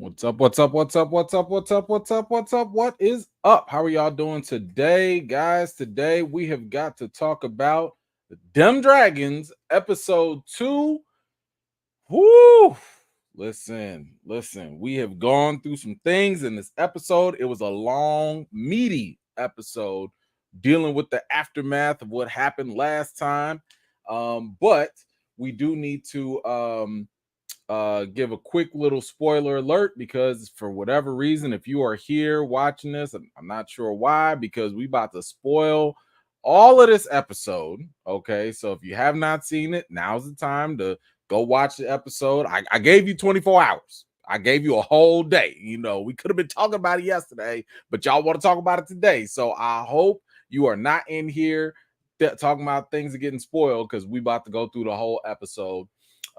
What's up? What's up? What's up? What's up? What's up? What's up? What's up? What is up? How are y'all doing today, guys? Today we have got to talk about the Dem Dragons episode 2. Whoo! Listen. We have gone through some things in this episode. It was a long, meaty episode dealing with the aftermath of what happened last time. But we do need to give a quick little spoiler alert because for whatever reason, if you are here watching this, I'm not sure why, because we about to spoil all of this episode. Okay, so if you have not seen it, now's the time to go watch the episode. I gave you 24 hours. I gave you a whole day. You know, we could have been talking about it yesterday, but y'all want to talk about it today. So I hope you are not in here talking about things are getting spoiled because we about to go through the whole episode.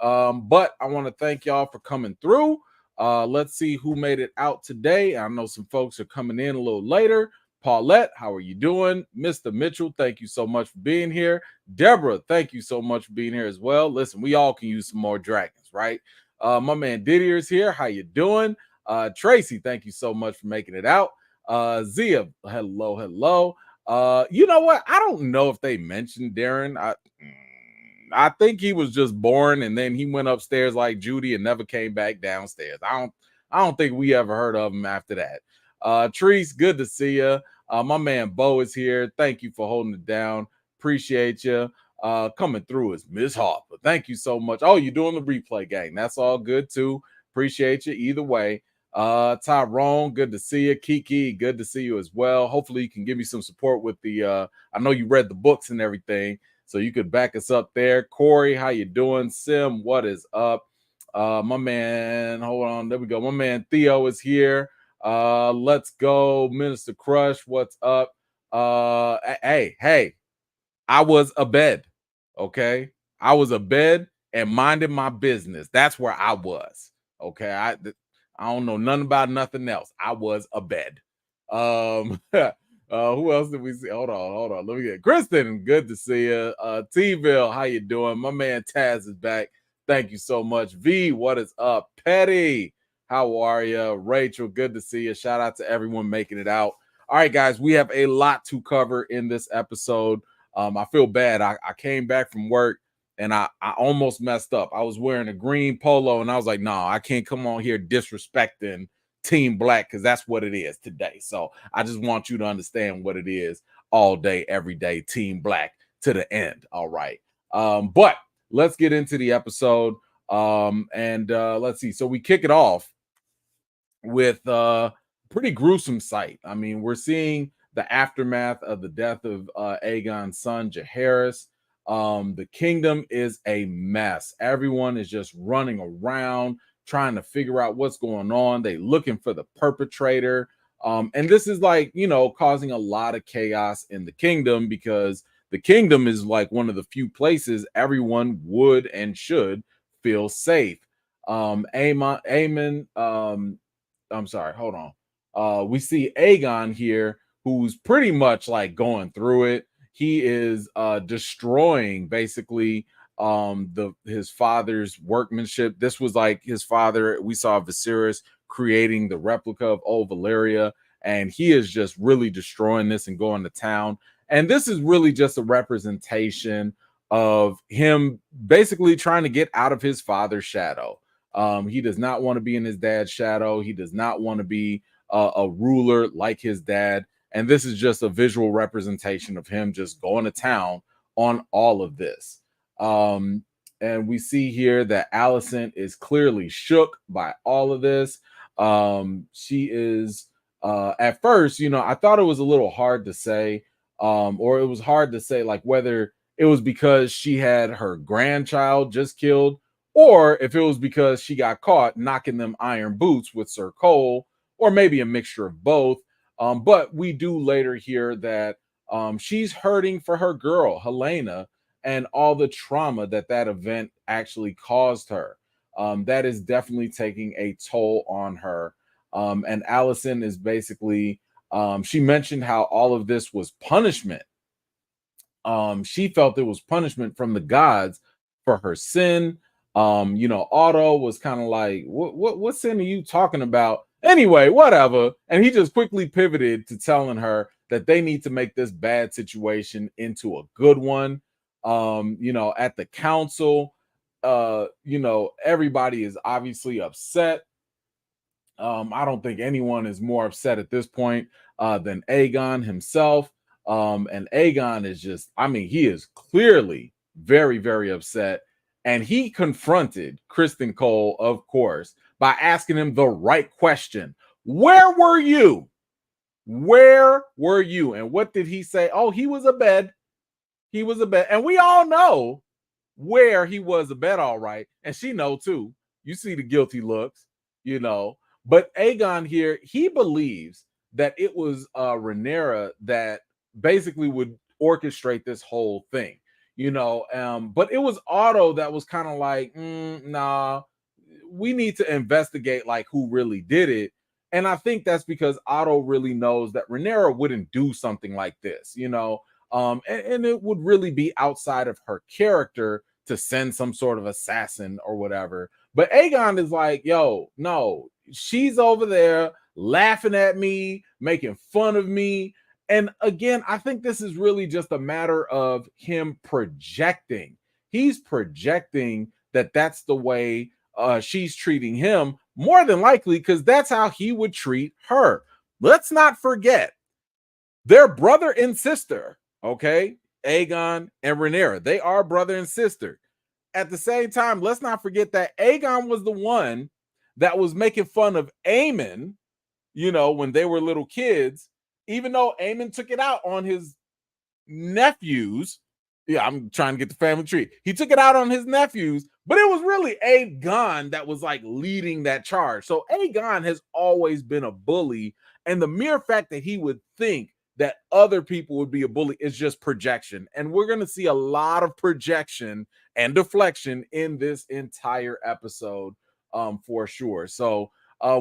But I want to thank y'all for coming through. Let's see who made it out today. I know some folks are coming in a little later. Paulette, how are you doing? Mr. Mitchell, thank you so much for being here. Deborah, thank you so much for being here as well. Listen, we all can use some more dragons, right? My man Didier's here. How you doing? Tracy, thank you so much for making it out. Zia, hello. You know what? I don't know if they mentioned Darren. I think he was just born and then he went upstairs like Judy and never came back downstairs. I don't think we ever heard of him after that. Treese, good to see you. My man Bo is here. Thank you for holding it down. Appreciate you. Coming through is Miss Harper. Thank you so much. Oh, you're doing the replay game. That's all good too. Appreciate you either way. Tyrone, good to see you. Kiki, good to see you as well. Hopefully you can give me some support with the I know you read the books and everything, so you could back us up there. Corey, how you doing? Sim, what is up? My man, hold on, there we go. My man Theo is here. Let's go. Minister Crush, what's up? Hey, I was abed. Okay, I was abed and minding my business. That's where I was. Okay, I don't know nothing about nothing else. I was abed. Who else did we see? Hold on. Let me get Criston. Good to see you. T-Ville, how you doing? My man Taz is back. Thank you so much. V, what is up? Petty, how are you? Rachel, good to see you. Shout out to everyone making it out. All right, guys, we have a lot to cover in this episode. I feel bad. I came back from work and I almost messed up. I was wearing a green polo and I was like, no, I can't come on here disrespecting Team Black because that's what it is today. So I just want you to understand what it is all day, every day, Team Black to the end. All right. But let's get into the episode. And let's see. So we kick it off with pretty gruesome sight. I mean, we're seeing the aftermath of the death of Aegon's son, Jaehaerys. The kingdom is a mess. Everyone is just running around trying to figure out what's going on. They looking for the perpetrator. And this is like, you know, causing a lot of chaos in the kingdom because the kingdom is like one of the few places everyone would and should feel safe. Aemon, I'm sorry, hold on. We see Aegon here, who's pretty much like going through it. He is destroying basically his father's workmanship. This was like his father. We saw Viserys creating the replica of old Valyria, and he is just really destroying this and going to town. And this is really just a representation of him basically trying to get out of his father's shadow. He does not want to be in his dad's shadow. He does not want to be a ruler like his dad. And this is just a visual representation of him just going to town on all of this. And we see here that Alicent is clearly shook by all of this. She is, at first, you know, I thought it was a little hard to say, or it was hard to say like whether it was because she had her grandchild just killed, or if it was because she got caught knocking them iron boots with Sir Cole, or maybe a mixture of both. But we do later hear that she's hurting for her girl, Helena, and all the trauma that event actually caused her. That is definitely taking a toll on her. And Alicent is basically, she mentioned how all of this was punishment. She felt it was punishment from the gods for her sin. Otto was kind of like, what sin are you talking about? Anyway, whatever. And he just quickly pivoted to telling her that they need to make this bad situation into a good one. At the council, everybody is obviously upset. I don't think anyone is more upset at this point than Aegon himself. And Aegon is just, he is clearly very, very upset. And he confronted Criston Cole, of course, by asking him the right question. Where were you? Where were you? And what did he say? Oh, he was abed. He was abed. And we all know where he was abed, all right. And she know too. You see the guilty looks, But Aegon here, he believes that it was Rhaenyra that basically would orchestrate this whole thing, But it was Otto that was kind of like, nah, we need to investigate like who really did it. And I think that's because Otto really knows that Rhaenyra wouldn't do something like this, and it would really be outside of her character to send some sort of assassin or whatever. But Aegon is like, yo, no, she's over there laughing at me, making fun of me. And again, I think this is really just a matter of him projecting. He's projecting that that's the way she's treating him, more than likely, because that's how he would treat her. Let's not forget, they're brother and sister, okay? Aegon and Rhaenyra, they are brother and sister. At the same time, let's not forget that Aegon was the one that was making fun of Aemon, when they were little kids, even though Aemon took it out on his nephews. Yeah, I'm trying to get the family tree. He took it out on his nephews, but it was really Aegon that was like leading that charge. So Aegon has always been a bully, and the mere fact that he would think that other people would be a bully is just projection. And we're going to see a lot of projection and deflection in this entire episode, for sure. So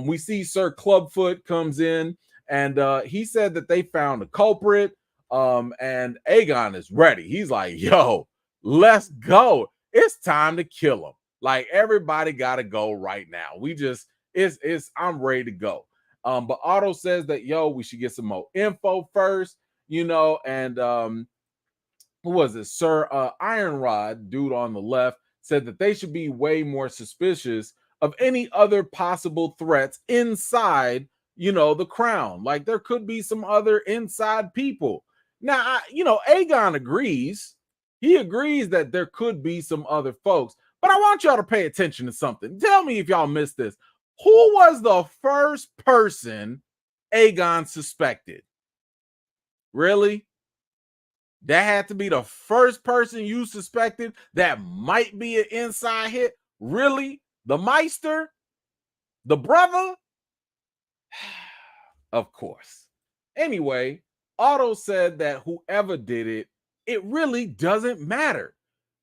we see Sir Clubfoot comes in, and he said that they found a culprit. And Aegon is ready. He's like, yo, let's go. It's time to kill him. Like, everybody got to go right now. I'm ready to go. But Otto says that, yo, we should get some more info first, and who was it? Sir Ironrod, dude on the left, said that they should be way more suspicious of any other possible threats inside, the crown. Like, there could be some other inside people. Now, Aegon agrees. He agrees that there could be some other folks. But I want y'all to pay attention to something. Tell me if y'all missed this. Who was the first person Aegon suspected? Really? That had to be the first person you suspected that might be an inside hit? Really? The Meister? The brother? Of course. Anyway, Otto said that whoever did it, it really doesn't matter,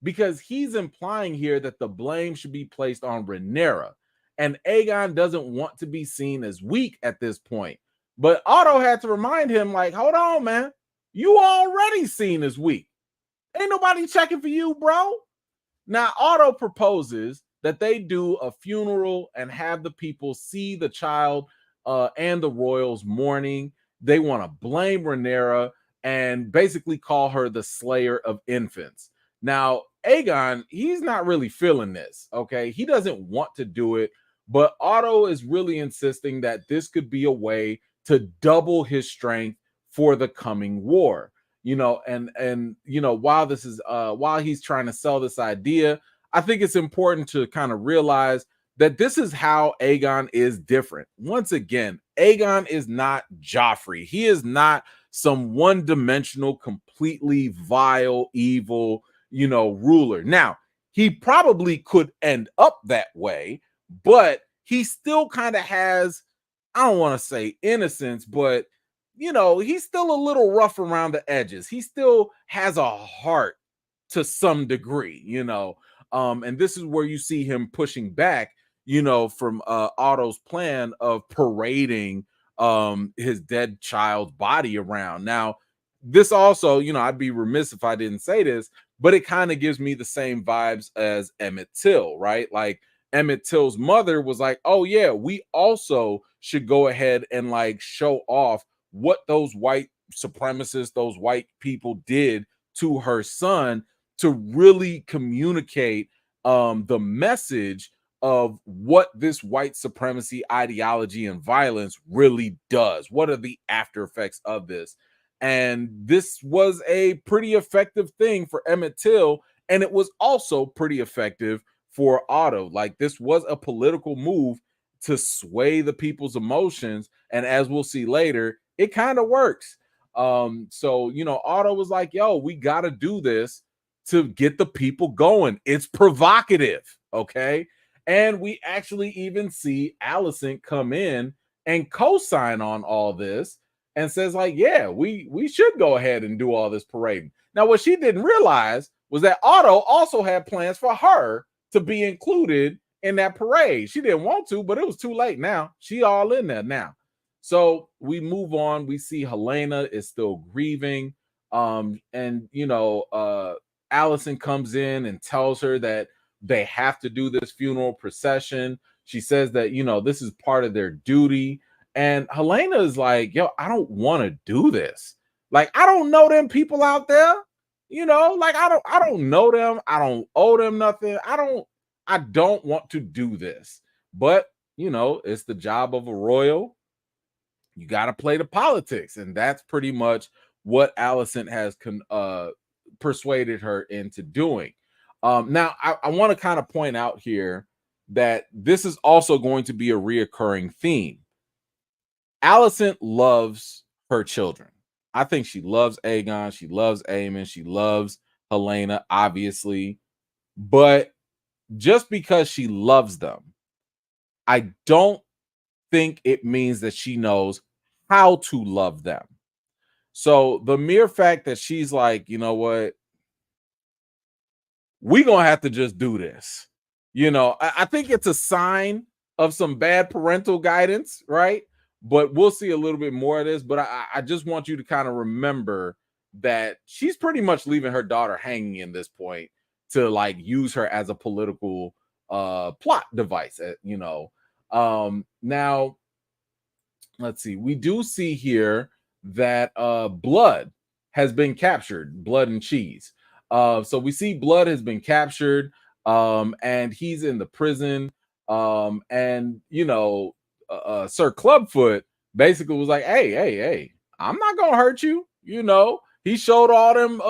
because he's implying here that the blame should be placed on Rhaenyra, and Aegon doesn't want to be seen as weak at this point. But Otto had to remind him, like, hold on, man, you already seen as weak. Ain't nobody checking for you, bro. Now, Otto proposes that they do a funeral and have the people see the child and the royals mourning. They want to blame Rhaenyra and basically call her the slayer of infants. Now, Aegon, he's not really feeling this, okay? He doesn't want to do it, but Otto is really insisting that this could be a way to double his strength for the coming war. While this is while he's trying to sell this idea, I think it's important to kind of realize that this is how Aegon is different. Once again, Aegon is not Joffrey. He is not some one-dimensional, completely vile, evil, ruler. Now, he probably could end up that way, but he still kind of has, I don't want to say innocence, but, he's still a little rough around the edges. He still has a heart to some degree, and this is where you see him pushing back, from Otto's plan of parading his dead child's body around. Now, this also, I'd be remiss if I didn't say this, but it kind of gives me the same vibes as Emmett Till, right? Like Emmett Till's mother was like, oh yeah, we also should go ahead and like show off what those white supremacists, those white people did to her son to really communicate the message of what this white supremacy ideology and violence really does. What are the after effects of this? And this was a pretty effective thing for Emmett Till, and it was also pretty effective for Otto. Like this was a political move to sway the people's emotions, and as we'll see later, it kind of works. So you know, Otto was like, "Yo, we got to do this to get the people going. It's provocative, okay?" And we actually even see Allison come in and co-sign on all this and says like, yeah, we should go ahead and do all this parading. Now, what she didn't realize was that Otto also had plans for her to be included in that parade. She didn't want to, but it was too late now. She all in there now. So we move on. We see Helena is still grieving. And you know, Allison comes in and tells her that they have to do this funeral procession. She says that, you know, this is part of their duty. And Helena is like, yo, I don't want to do this. Like, I don't know them people out there. You know, like I don't know them. I don't owe them nothing. I don't want to do this. But, you know, it's the job of a royal. You got to play the politics. And that's pretty much what Allison has persuaded her into doing. Now, I want to kind of point out here that this is also going to be a reoccurring theme. Allison loves her children. I think she loves Aegon. She loves Aemon. She loves Helena, obviously. But just because she loves them, I don't think it means that she knows how to love them. So the mere fact that she's like, you know what, we're gonna have to just do this. You know, I think it's a sign of some bad parental guidance, right? But we'll see a little bit more of this. But I just want you to kind of remember that she's pretty much leaving her daughter hanging in this point to like use her as a political plot device, you know. Now let's see, we do see here that blood has been captured, blood and cheese. So we see blood has been captured, and he's in the prison. And you know, Sir Clubfoot basically was like, hey, I'm not gonna hurt you. You know, he showed all them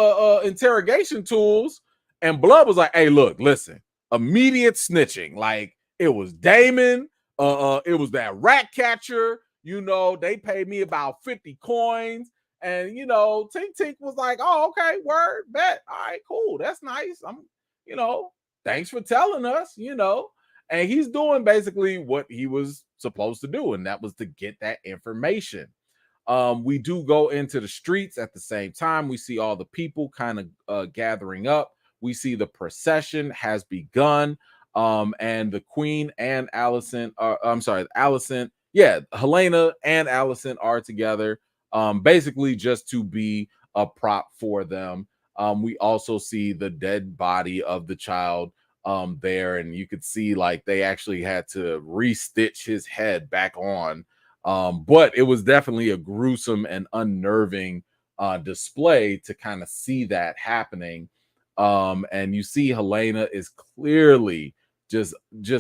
interrogation tools, and Blood was like, hey, look, listen, immediate snitching. Like it was Damon, it was that rat catcher. You know, they paid me about 50 coins. And you know, Tink Tink was like, oh, okay, word, bet. All right, cool. That's nice. You know, thanks for telling us, you know. And he's doing basically what he was supposed to do, and that was to get that information. We do go into the streets at the same time. We see all the people kind of gathering up. We see the procession has begun. And the Queen and Allison, I'm sorry, Allison, yeah, Helena and Allison are together, basically just to be a prop for them. We also see the dead body of the child there, and you could see like they actually had to restitch his head back on. But it was definitely a gruesome and unnerving display to kind of see that happening. And you see Helena is clearly just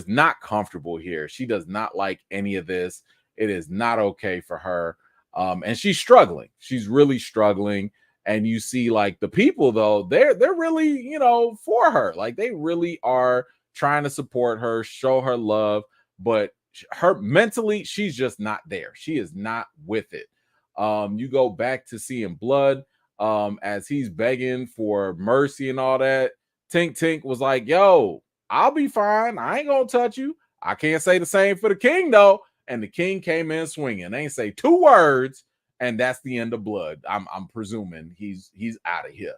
not comfortable here. She does not like any of this. It is not okay for her. And she's struggling. She's really struggling. And you see like the people though, they're really, you know, for her. Like they really are trying to support her, show her love, but her mentally, she's just not there. She is not with it. You go back to seeing Blood as he's begging for mercy and all that. Tink Tink was like, yo, I'll be fine. I ain't gonna touch you. I can't say the same for the king though. And the king came in swinging. They ain't say 2 words, and that's the end of Blood. I'm presuming he's out of here.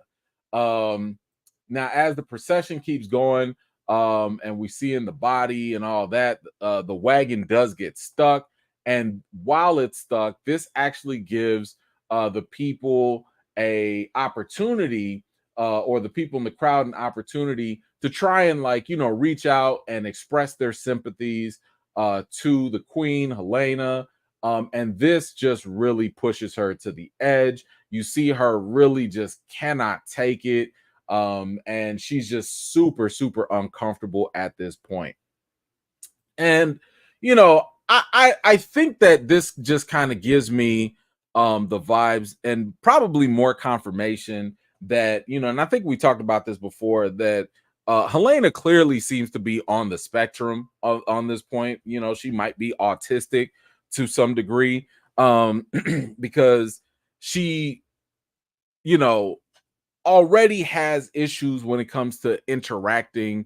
Now as the procession keeps going, and we see in the body and all that, the wagon does get stuck. And while it's stuck, this actually gives the people a opportunity or the people in the crowd an opportunity to try and, like, reach out and express their sympathies to the queen, Helena. And this just really pushes her to the edge. You see her really just cannot take it. And she's just super, super uncomfortable at this point. And I think that this just kind of gives me the vibes and probably more confirmation that, and I think we talked about this before, that Helena clearly seems to be on the spectrum on this point. She might be autistic to some degree, because she, you know, already has issues when it comes to interacting,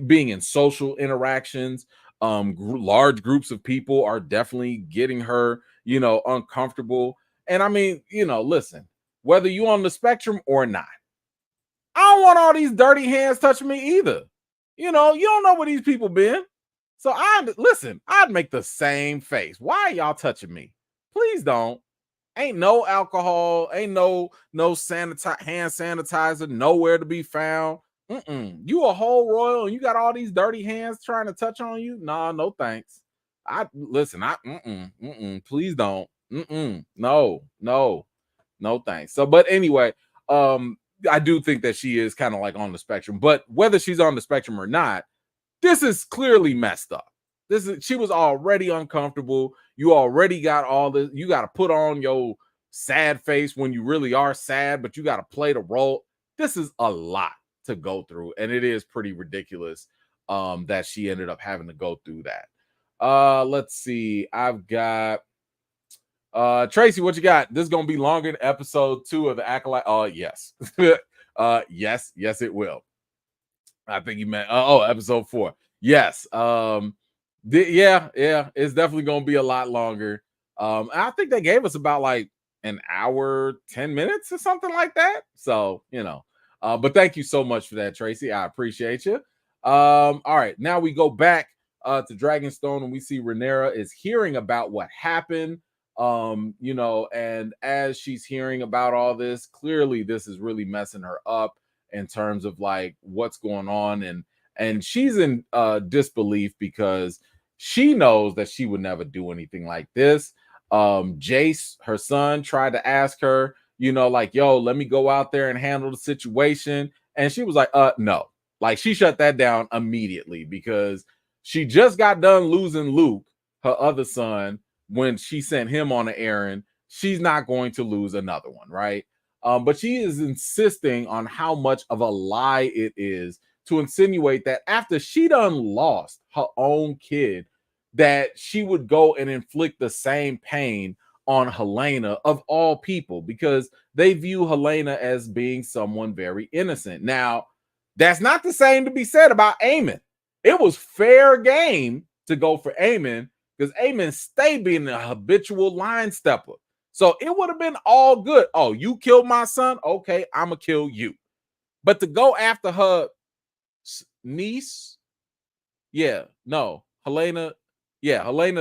being in social interactions. Large groups of people are definitely getting her, uncomfortable. And I mean, listen, whether you on the spectrum or not, I don't want all these dirty hands touching me either. You don't know where these people been. So I'd make the same face. Why are y'all touching me? Please don't. Ain't no alcohol, ain't no hand sanitizer nowhere to be found. You a whole royal and you got all these dirty hands trying to touch on you? Nah, no thanks. Please don't. No thanks. So, but anyway, I do think that she is kind of like on the spectrum, but whether she's on the spectrum or not, this is clearly messed up. She was already uncomfortable. You already got all this. You got to put on your sad face when you really are sad, but you got to play the role. This is a lot to go through, and it is pretty ridiculous that she ended up having to go through that. Let's see. I've got Tracy, what you got? This is gonna be longer than episode 2 of the Acolyte. Oh, yes. Yes, it will. I think you meant episode 4. Yes. Yeah, it's definitely gonna be a lot longer. I think they gave us about like an hour, 10 minutes or something like that. So, but thank you so much for that, Tracy. I appreciate you. All right, now we go back to Dragonstone and we see Rhaenyra is hearing about what happened. And as she's hearing about all this, clearly this is really messing her up in terms of like what's going on, and she's in disbelief because she knows that she would never do anything like this. Jace, her son, tried to ask her, like, yo, let me go out there and handle the situation, and she was like, no. Like, she shut that down immediately because she just got done losing Luke, her other son, when she sent him on an errand. She's not going to lose another one, right? But she is insisting on how much of a lie it is to insinuate that after she done lost her own kid, that she would go and inflict the same pain on Helena, of all people, because they view Helena as being someone very innocent. Now, that's not the same to be said about Aemon. It was fair game to go for Aemon because Aemon stayed being a habitual line stepper. So it would have been all good. Oh, you killed my son? Okay, I'm going to kill you. But to go after her niece, Helena's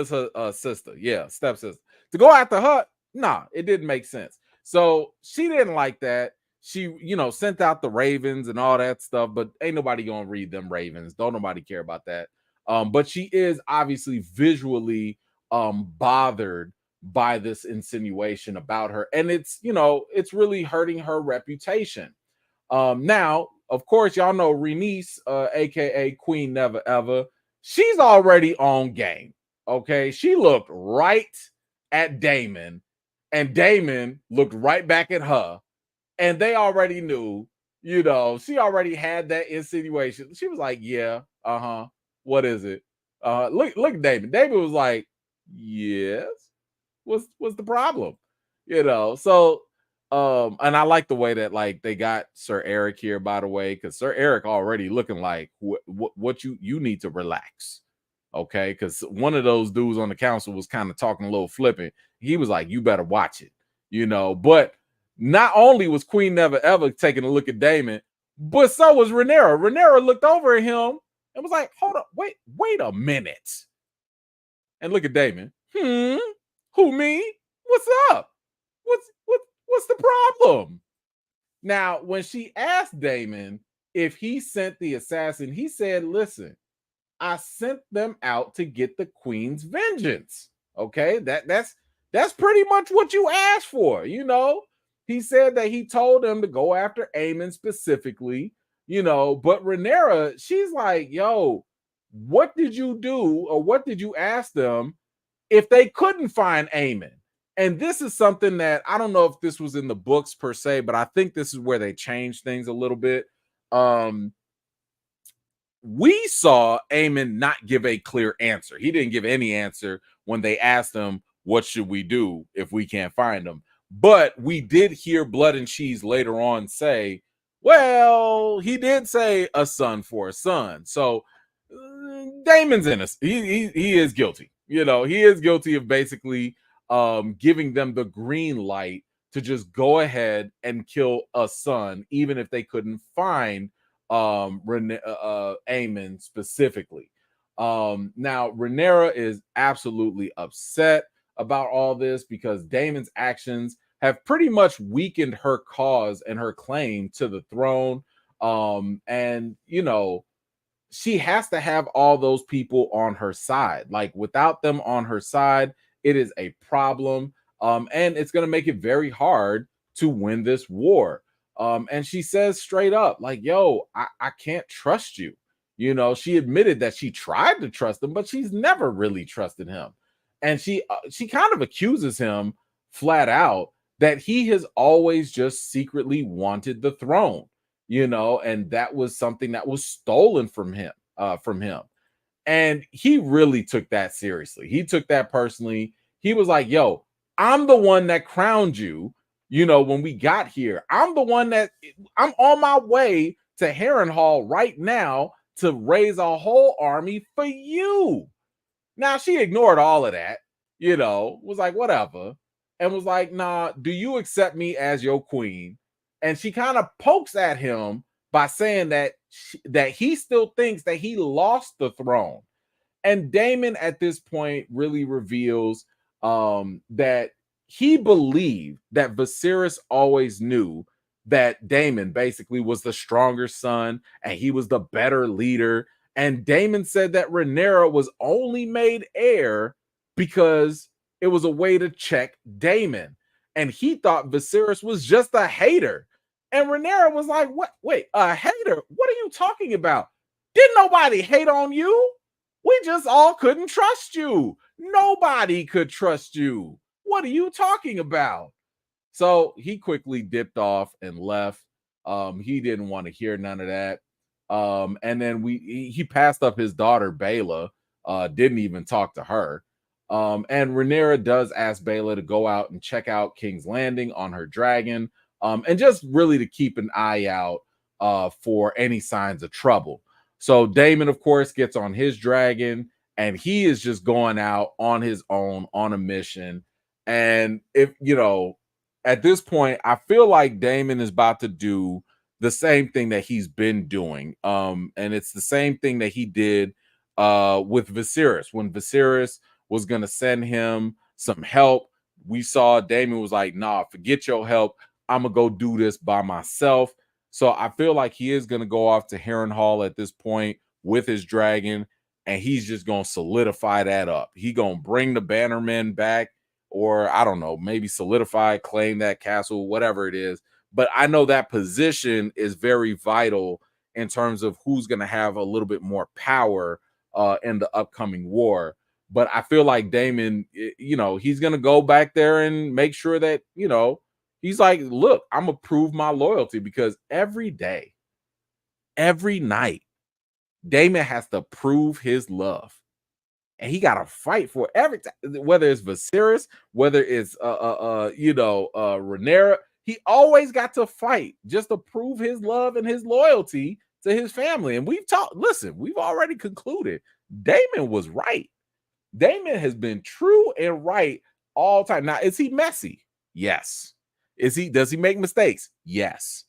her sister. Yeah, stepsister. To go after her, nah, it didn't make sense. So she didn't like that. She, sent out the ravens and all that stuff, but ain't nobody going to read them ravens. Don't nobody care about that. But she is obviously visually bothered by this insinuation about her, and it's really hurting her reputation. Now, of course, y'all know Rhys, aka Queen Never Ever, she's already on game. Okay, she looked right at Daemon, and Daemon looked right back at her, and they already knew. She already had that insinuation. She was like, "Yeah, what is it? Look at Daemon. Daemon was like, yes. What's the problem? So and I like the way that like they got Sir Eric here, by the way, because Sir Eric already looking like what you need to relax, okay? Because one of those dudes on the council was kind of talking a little flippant. He was like, you better watch it, But not only was Queen Never Ever taking a look at Daemon, but so was Rhaenyra. Rhaenyra looked over at him and was like, hold up, wait a minute. And look at Daemon. Who, me? What's up? What's the problem? Now, when she asked Damon if he sent the assassin, he said, listen, I sent them out to get the queen's vengeance. Okay, that's pretty much what you asked for, you know. He said that he told them to go after Aemon specifically, you know, but Rhaenyra, she's like, yo, what did you do or what did you ask them if they couldn't find Aemon? And this is something that I don't know if this was in the books per se, but I think this is where they changed things a little bit. We saw Aemon not give a clear answer. He didn't give any answer when they asked him, what should we do if we can't find him? But we did hear Blood and Cheese later on say, well, he did say a son for a son. So Damon's innocent. He is guilty. You know, he is guilty of basically giving them the green light to just go ahead and kill a son, even if they couldn't find Aemon specifically. Now Rhaenyra is absolutely upset about all this because Damon's actions have pretty much weakened her cause and her claim to the throne. And you know, she has to have all those people on her side. Like without them on her side, it is a problem. And it's going to make it very hard to win this war. And she says straight up, like, yo, I can't trust you. You know, she admitted that she tried to trust him, but she's never really trusted him. And she kind of accuses him flat out that he has always just secretly wanted the throne, you know, and that was something that was stolen from him, And he really took that seriously. He took that personally. He was like, yo, I'm the one that crowned you, you know, when we got here. I'm the one that I'm on my way to Harrenhal right now to raise a whole army for you. Now she ignored all of that, you know, was like, whatever, and was like, nah, do you accept me as your queen? And she kind of pokes at him by saying that that he still thinks that he lost the throne. And Damon at this point really reveals that he believed that Viserys always knew that Damon basically was the stronger son and he was the better leader. And Damon said that Rhaenyra was only made heir because it was a way to check Damon. And he thought Viserys was just a hater. And Rhaenyra was like, what? Wait, a hater? What are you talking about? Didn't nobody hate on you? We just all couldn't trust you. Nobody could trust you. What are you talking about? So he quickly dipped off and left. He didn't want to hear none of that. And then he passed up his daughter Baela, didn't even talk to her. And Rhaenyra does ask Baela to go out and check out King's Landing on her dragon, and just really to keep an eye out for any signs of trouble. So Damon, of course, gets on his dragon and he is just going out on his own on a mission. And if you know, at this point, I feel like Damon is about to do the same thing that he's been doing. And it's the same thing that he did with Viserys. When Viserys was going to send him some help, we saw Damon was like, nah, forget your help. I'm going to go do this by myself. So I feel like he is going to go off to Harrenhal at this point with his dragon, and he's just going to solidify that up. He going to bring the Bannermen back, or I don't know, maybe solidify, claim that castle, whatever it is. But I know that position is very vital in terms of who's going to have a little bit more power in the upcoming war. But I feel like Damon, you know, he's going to go back there and make sure that, you know, he's like, look, I'm going to prove my loyalty, because every day, every night, Damon has to prove his love. And he got to fight for every time, whether it's Viserys, whether it's Rhaenyra, he always got to fight just to prove his love and his loyalty to his family. And we've already concluded Damon was right. Damon has been true and right all time. Now, is he messy? Yes. Does he make mistakes? Yes.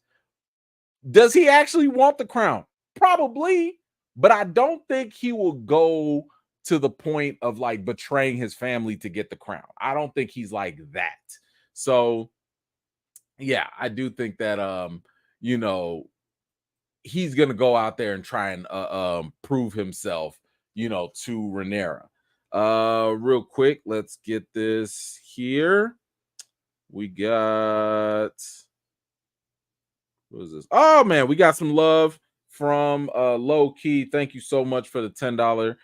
Does he actually want the crown? Probably, but I don't think he will go to the point of like betraying his family to get the crown. I don't think he's like that. So yeah, I do think that you know, he's gonna go out there and try and prove himself, to Rhaenyra. Real quick, let's get this here. We got, what is this? Oh man, we got some love from Low Key. Thank you so much for the $10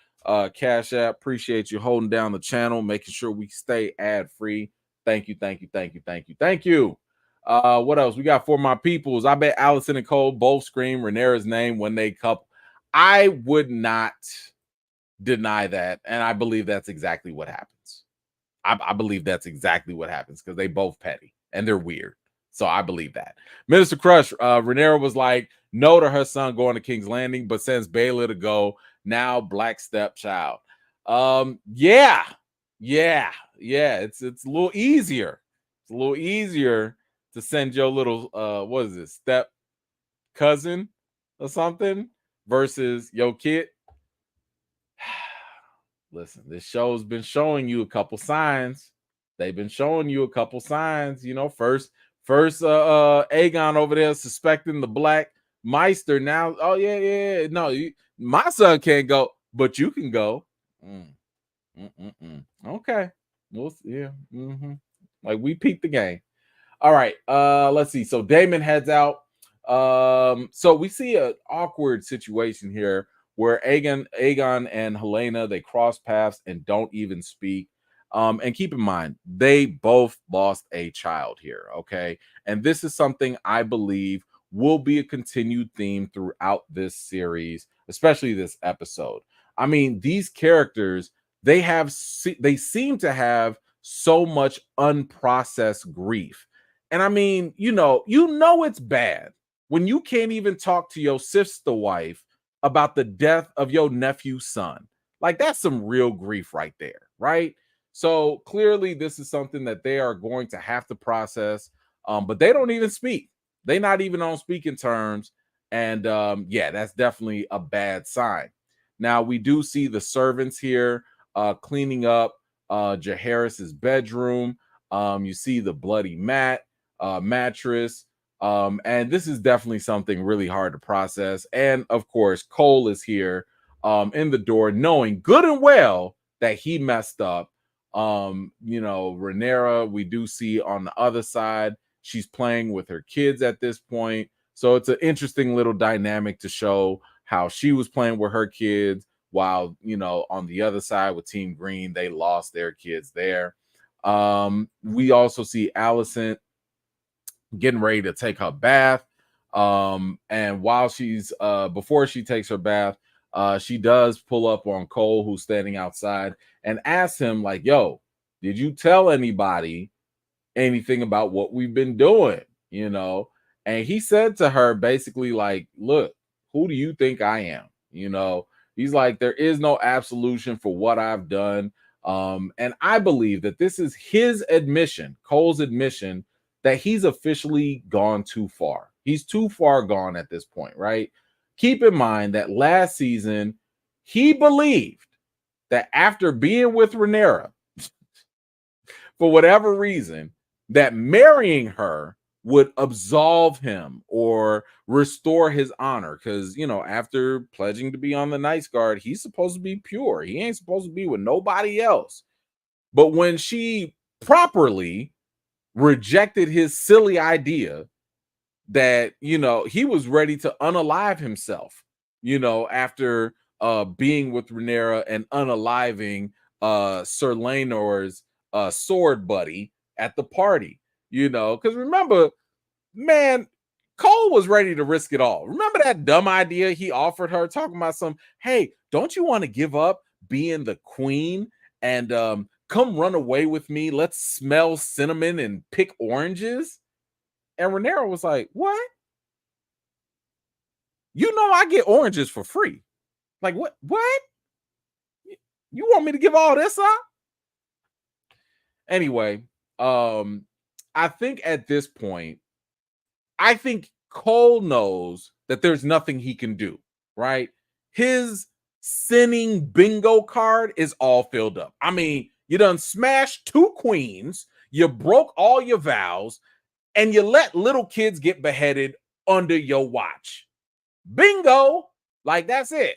Cash App. Appreciate you holding down the channel, making sure we stay ad free. Thank you, thank you, thank you, thank you, thank you. What else? We got For My Peoples. I bet Allison and Cole both scream Rhaenyra's name when they couple. I would not deny that, and I believe that's exactly what happens. I believe that's exactly what happens because they both petty and they're weird. So I believe that. Minister Crush, Rhaenyra was like no to her son going to King's Landing, but sends Baylor to go. Now black stepchild. Yeah. It's a little easier. It's a little easier to send your little what is it, step cousin or something versus your kid. Listen, this show's been showing you a couple signs. They've been showing you a couple signs. First Aegon over there suspecting the black Meister. Now, oh yeah. No, my son can't go, but you can go. Okay. Yeah. Like we peeped the game. All right. Let's see. So Daemon heads out. So we see an awkward situation here where Aegon and Helena, they cross paths and don't even speak. And keep in mind, they both lost a child here, okay? And this is something I believe will be a continued theme throughout this series, especially this episode. I mean, these characters, they seem to have so much unprocessed grief. And I mean, it's bad when you can't even talk to your sister wife about the death of your nephew's son. Like, that's some real grief right there, right? So clearly this is something that they are going to have to process, but they don't even speak. They're not even on speaking terms. And yeah, that's definitely a bad sign. Now, we do see the servants here cleaning up Jaehaerys's bedroom. You see the bloody mattress. And this is definitely something really hard to process. And of course, Cole is here in the door, knowing good and well that he messed up. Rhaenyra, we do see on the other side, she's playing with her kids at this point. So it's an interesting little dynamic to show how she was playing with her kids while, on the other side with Team Green, they lost their kids there. We also see Allison getting ready to take her bath. And while she's before she takes her bath, she does pull up on Cole, who's standing outside, and asks him, like, yo, did you tell anybody anything about what we've been doing? And he said to her basically, like, look, who do you think I am? He's like, there is no absolution for what I've done. And I believe that this is his admission, Cole's admission, that he's officially gone too far. He's too far gone at this point, right? Keep in mind that last season, he believed that after being with Rhaenyra, for whatever reason, that marrying her would absolve him or restore his honor. Because, after pledging to be on the Night Guard, he's supposed to be pure. He ain't supposed to be with nobody else. But when she properly rejected his silly idea that, he was ready to unalive himself, after being with Rhaenyra and unaliving Sir Laenor's sword buddy at the party, because remember, man, Cole was ready to risk it all. Remember that dumb idea he offered her, talking about hey, don't you want to give up being the queen and come run away with me? Let's smell cinnamon and pick oranges. And Rhaenyra was like, what? I get oranges for free. Like, what? You want me to give all this up? Anyway, I think at this point, I think Cole knows that there's nothing he can do, right? His sinning bingo card is all filled up. I mean, you done smashed 2 queens, you broke all your vows, and you let little kids get beheaded under your watch. Bingo. Like, that's it,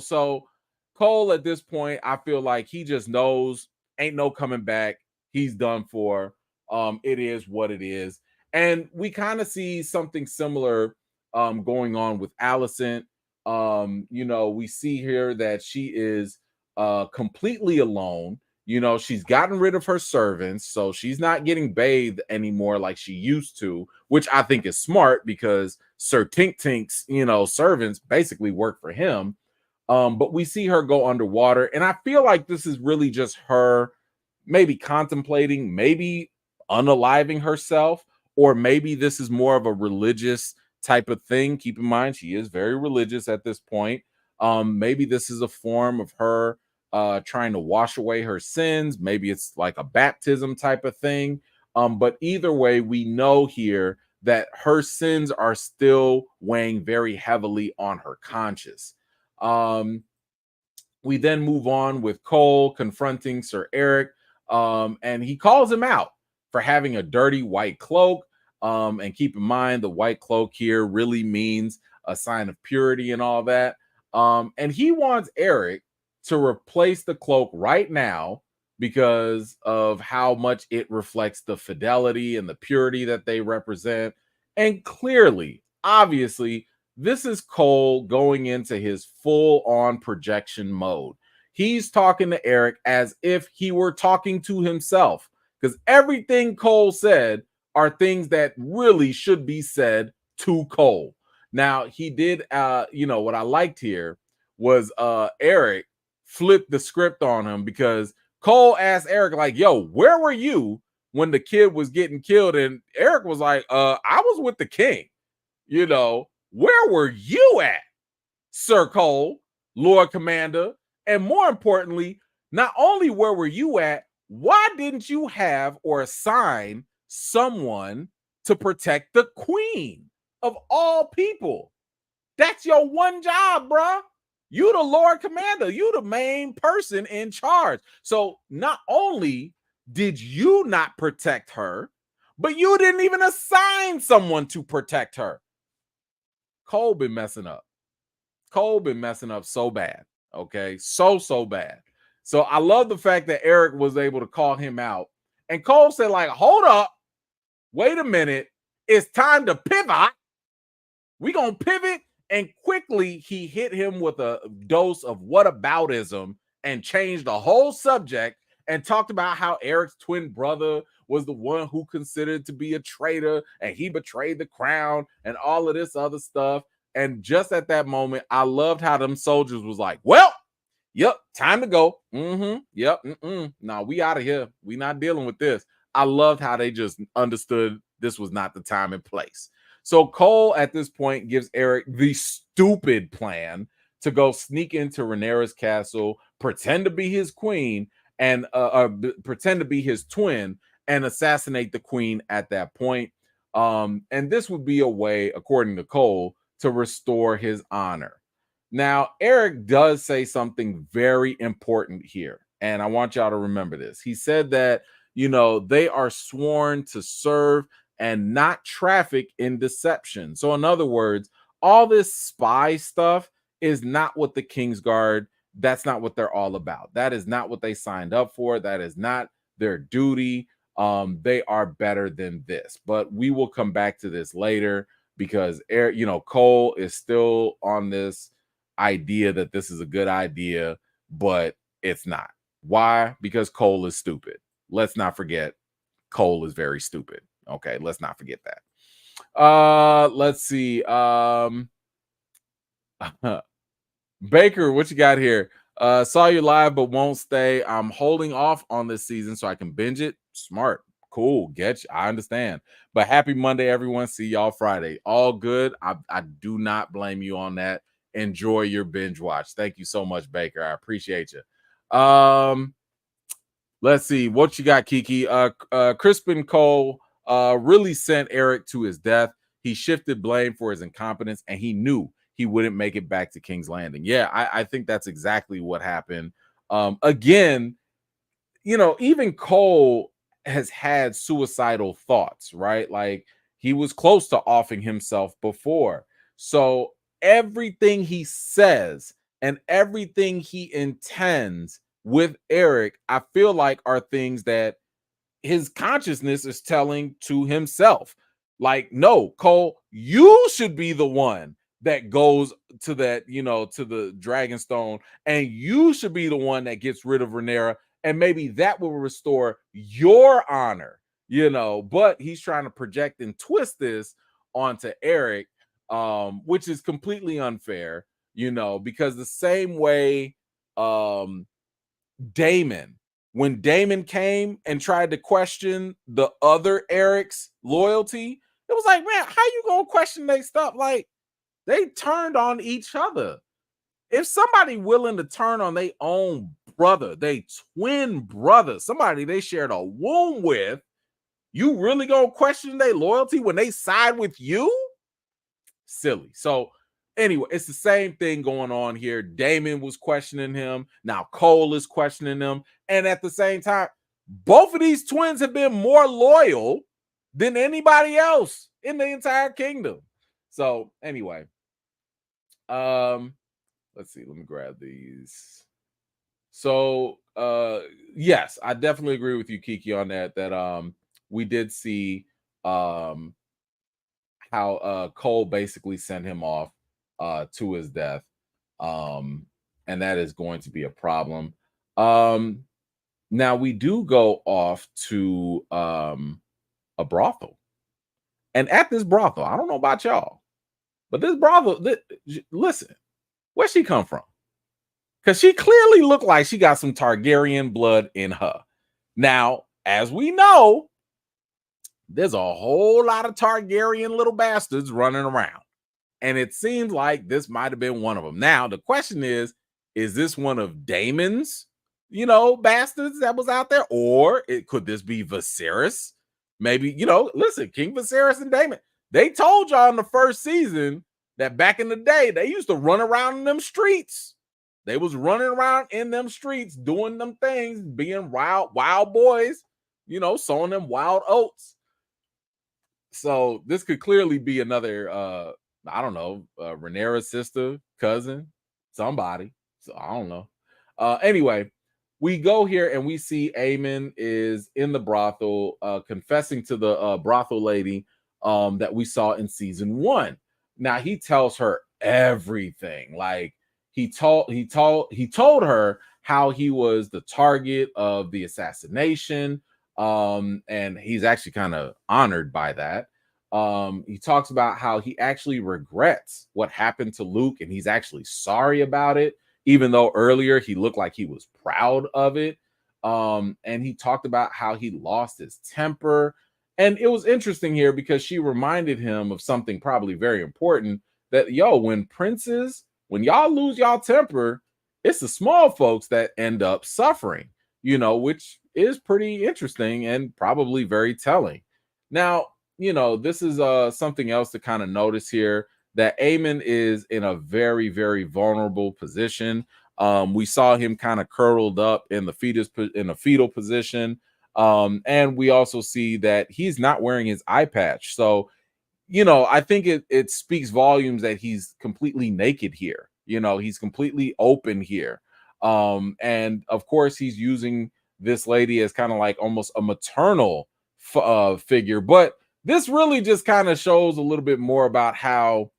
So Cole, at this point, I feel like he just knows ain't no coming back. He's done for. It is what it is. And we kind of see something similar going on with Alicent. We see here that she is completely alone. She's gotten rid of her servants, so she's not getting bathed anymore like she used to, which I think is smart because Sir Tink Tink's, servants basically work for him. But we see her go underwater, and I feel like this is really just her maybe contemplating, maybe unaliving herself, or maybe this is more of a religious type of thing. Keep in mind, she is very religious at this point. Maybe this is a form of her trying to wash away her sins. Maybe it's like a baptism type of thing. But either way, we know here that her sins are still weighing very heavily on her conscience. We then move on with Cole confronting Sir Eric, and he calls him out for having a dirty white cloak. And keep in mind, the white cloak here really means a sign of purity and all that. And he wants Eric to replace the cloak right now because of how much it reflects the fidelity and the purity that they represent. And clearly, obviously, this is Cole going into his full-on projection mode. He's talking to Eric as if he were talking to himself, because everything Cole said are things that really should be said to Cole. Now, he did, what I liked here was Eric flipped the script on him, because Cole asked Eric, like, yo, where were you when the kid was getting killed? And Eric was like, I was with the king. Where were you at, Sir Cole, Lord Commander? And more importantly, not only where were you at, why didn't you have or assign someone to protect the queen of all people? That's your one job, bruh. You the Lord Commander. You the main person in charge. So not only did you not protect her, but you didn't even assign someone to protect her. Cole been messing up. Cole been messing up so bad. Okay. So bad. So I love the fact that Eric was able to call him out. And Cole said, like, hold up. Wait a minute. It's time to pivot. We gonna pivot. And quickly he hit him with a dose of whataboutism and changed the whole subject and talked about how Eric's twin brother was the one who considered to be a traitor and he betrayed the crown and all of this other stuff. And just at that moment, I loved how them soldiers was like, well, yep, time to go. Yep. No, we out of here. We not dealing with this. I loved how they just understood this was not the time and place. So Cole at this point gives Eric the stupid plan to go sneak into Rhaenyra's castle, pretend to be his queen, and pretend to be his twin, and assassinate the queen at that point. And this would be a way, according to Cole, to restore his honor. Now, Eric does say something very important here, and I want y'all to remember this. He said that, they are sworn to serve and not traffic in deception. So in other words, all this spy stuff is not what the Kingsguard, that's not what they're all about. That is not what they signed up for. That is not their duty. They are better than this. But we will come back to this later because Cole is still on this idea that this is a good idea, but it's not. Why? Because Cole is stupid. Let's not forget Cole is very stupid. Okay, let's not forget that. Let's see. Baker, what you got here? Saw you live, but won't stay. I'm holding off on this season so I can binge it. Smart. Cool. Get you. I understand. But happy Monday, everyone. See y'all Friday. All good. I do not blame you on that. Enjoy your binge watch. Thank you so much, Baker. I appreciate you. Let's see what you got, Kiki. Criston Cole really sent Eric to his death. He shifted blame for his incompetence, and he knew he wouldn't make it back to King's Landing. Yeah, I think that's exactly what happened. Again, even Cole has had suicidal thoughts, right? Like he was close to offing himself before. So everything he says and everything he intends with Eric, I feel like are things that his consciousness is telling to himself. Like, no, Cole, you should be the one that goes to that, to the Dragonstone, and you should be the one that gets rid of Rhaenyra, and maybe that will restore your honor, But he's trying to project and twist this onto Eric, which is completely unfair, because the same way Damon, when Damon came and tried to question the other Eric's loyalty, it was like, man, how you gonna question their stuff? Like, they turned on each other. If somebody willing to turn on their own brother, they twin brother, somebody they shared a womb with, you really gonna question their loyalty when they side with you? Silly. So anyway, it's the same thing going on here. Damon was questioning him. Now Cole is questioning him. And at the same time, both of these twins have been more loyal than anybody else in the entire kingdom. So anyway, let's see. Let me grab these. So yes, I definitely agree with you, Kiki, on that we did see how Cole basically sent him off to his death. And that is going to be a problem. Now we do go off to a brothel. And at this brothel, I don't know about y'all, but this brothel, listen, where'd she come from? Because she clearly looked like she got some Targaryen blood in her. Now, as we know, there's a whole lot of Targaryen little bastards running around. And it seems like this might have been one of them. Now, the question is this one of Damon's, bastards that was out there? Or could this be Viserys? Maybe, listen, King Viserys and Daemon, they told y'all in the first season that back in the day, they used to run around in them streets. They was running around in them streets, doing them things, being wild boys, sowing them wild oats. So this could clearly be another, I don't know, Rhaenyra's sister, cousin, somebody. So I don't know. Anyway, we go here and we see Aemon is in the brothel, confessing to the brothel lady that we saw in season 1. Now he tells her everything. Like he told her how he was the target of the assassination. And he's actually kind of honored by that. He talks about how he actually regrets what happened to Luke and he's actually sorry about it, even though earlier he looked like he was proud of it. And he talked about how he lost his temper. And it was interesting here because she reminded him of something probably very important, that when y'all lose y'all temper, it's the small folks that end up suffering, which is pretty interesting and probably very telling. Now, this is something else to kind of notice here, that Aemon is in a very, very vulnerable position. We saw him kind of curled up in the fetal position. And we also see that he's not wearing his eye patch. So, I think it speaks volumes that he's completely naked here. He's completely open here. And of course, he's using this lady as kind of like almost a maternal figure. But this really just kind of shows a little bit more about how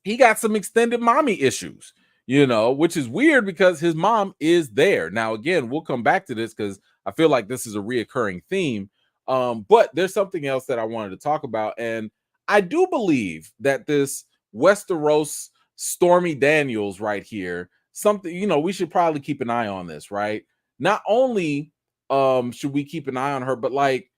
he got some extended mommy issues, which is weird because his mom is there. Now, again, we'll come back to this because I feel like this is a reoccurring theme. But there's something else that I wanted to talk about. And I do believe that this Westeros Stormy Daniels right here, something, we should probably keep an eye on this, right? Not only should we keep an eye on her, but like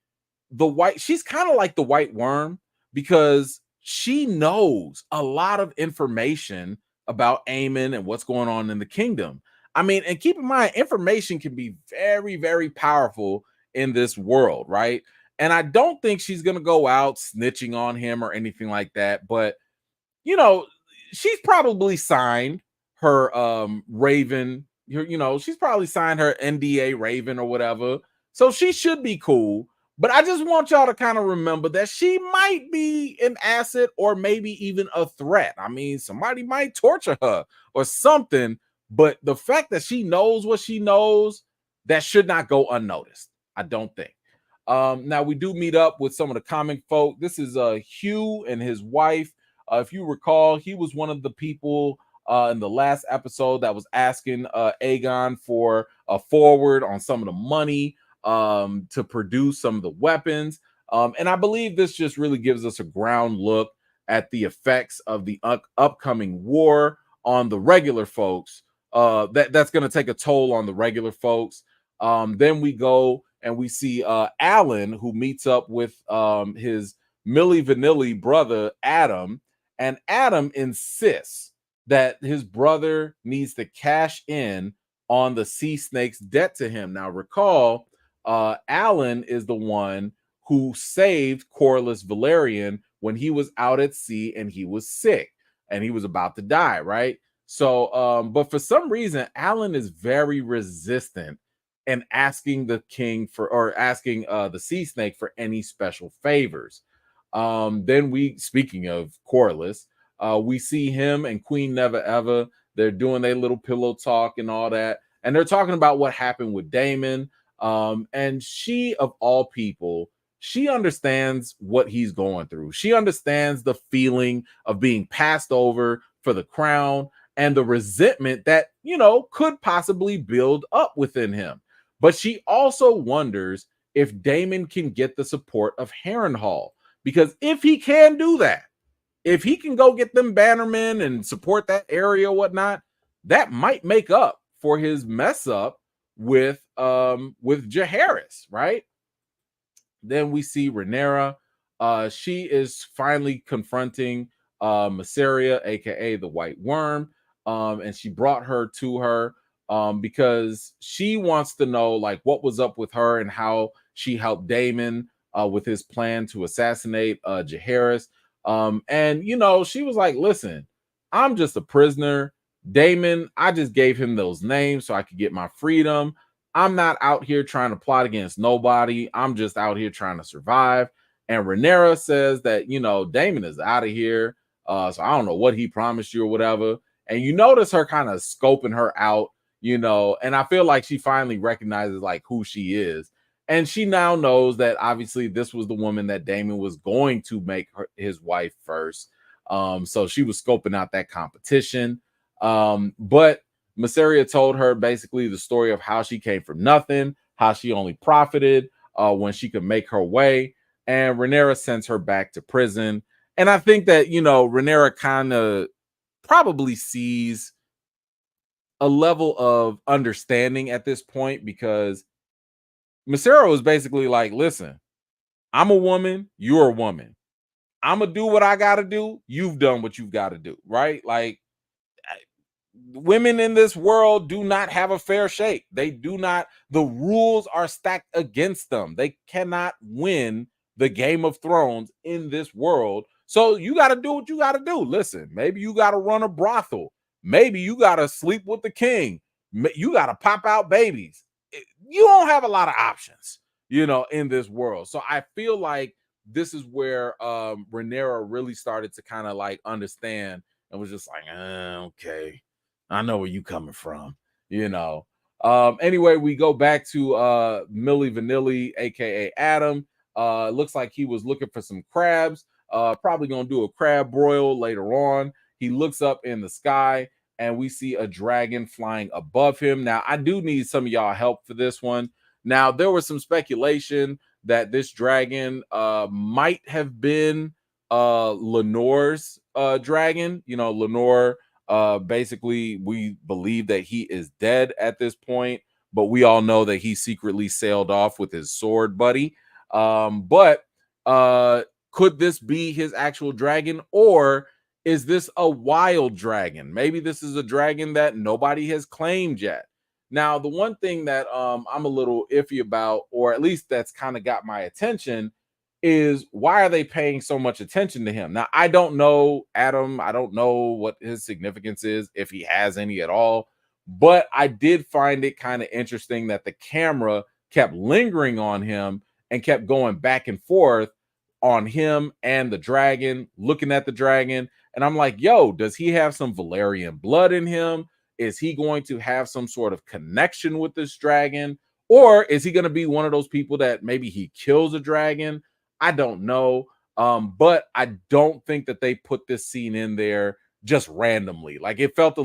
she's kind of like the white worm because she knows a lot of information about Aemon and what's going on in the kingdom. I mean, and keep in mind, information can be very, very powerful in this world, right? And I don't think she's going to go out snitching on him or anything like that. But, she's probably signed her Raven, she's probably signed her NDA Raven or whatever. So she should be cool. But I just want y'all to kind of remember that she might be an asset or maybe even a threat. I mean, somebody might torture her or something. But the fact that she knows what she knows, that should not go unnoticed. I don't think. Now we do meet up with some of the comic folk. This is Hugh and his wife. If you recall, he was one of the people in the last episode that was asking Aegon for a forward on some of the money to produce some of the weapons. And I believe this just really gives us a ground look at the effects of the upcoming war on the regular folks. That's going to take a toll on the regular folks. Then we go and we see Alan, who meets up with his Milli Vanilli brother, Adam. And Adam insists that his brother needs to cash in on the Sea Snake's debt to him. Now, recall, Alan is the one who saved Corlys Velaryon when he was out at sea and he was sick and he was about to die, right? So, but for some reason, Alan is very resistant and asking the king for, or asking the Sea Snake for any special favors. Then we, speaking of Corlys, we see him and Queen Never Ever. They're doing their little pillow talk and all that. And they're talking about what happened with Daemon. And she, of all people, she understands what he's going through. She understands the feeling of being passed over for the crown and the resentment that, you know, could possibly build up within him. But she also wonders if Daemon can get the support of Harrenhal. Because if he can do that, if he can go get them bannermen and support that area or whatnot, that might make up for his mess up with Jaehaerys, right? Then we see Rhaenyra. She is finally confronting Mysaria, aka the White Worm, and she brought her to her because she wants to know like what was up with her and how she helped Daemon with his plan to assassinate Jaehaerys. And you know, she was like, listen, I'm just a prisoner. Daemon, I just gave him those names so I could get my freedom. I'm not out here trying to plot against nobody. I'm just out here trying to survive. And Rhaenyra says that, you know, Daemon is out of here. So I don't know what he promised you or whatever. And you notice her kind of scoping her out, you know, and I feel like she finally recognizes like who she is. And she now knows that obviously this was the woman that Daemon was going to make his wife first. So she was scoping out that competition. But Mysaria told her basically the story of how she came from nothing, how she only profited when she could make her way. And Rhaenyra sends her back to prison. And I think that, you know, Rhaenyra kind of probably sees a level of understanding at this point because Mysaria was basically like, listen, I'm a woman, you're a woman. I'm going to do what I got to do. You've done what you've got to do, right? Like, women in this world do not have a fair shake. They do not, the rules are stacked against them. They cannot win the Game of Thrones in this world. So you got to do what you got to do. Listen, maybe you got to run a brothel. Maybe you got to sleep with the king. You got to pop out babies. You don't have a lot of options, you know, in this world. So I feel like this is where Rhaenyra really started to kind of like understand and was just like, okay, I know where you coming from, you know. Anyway, we go back to Milli Vanilli, aka Adam. Looks like he was looking for some crabs. Probably gonna do a crab broil later on. He looks up in the sky and we see a dragon flying above him. Now, I do need some of y'all help for this one. Now, there was some speculation that this dragon might have been Lenore's dragon. You know, Lenore, basically, we believe that he is dead at this point, but we all know that he secretly sailed off with his sword buddy. But could this be his actual dragon, or is this a wild dragon? Maybe this is a dragon that nobody has claimed yet. Now, the one thing that I'm a little iffy about, or at least that's kind of got my attention, is why are they paying so much attention to him? Now, I don't know Adam. I don't know what his significance is, if he has any at all. But I did find it kind of interesting that the camera kept lingering on him and kept going back and forth on him and the dragon, looking at the dragon. And I'm like, yo, does he have some Valerian blood in him? Is he going to have some sort of connection with this dragon? Or is he going to be one of those people that maybe he kills a dragon? I don't know. But I don't think that they put this scene in there just randomly. Like it felt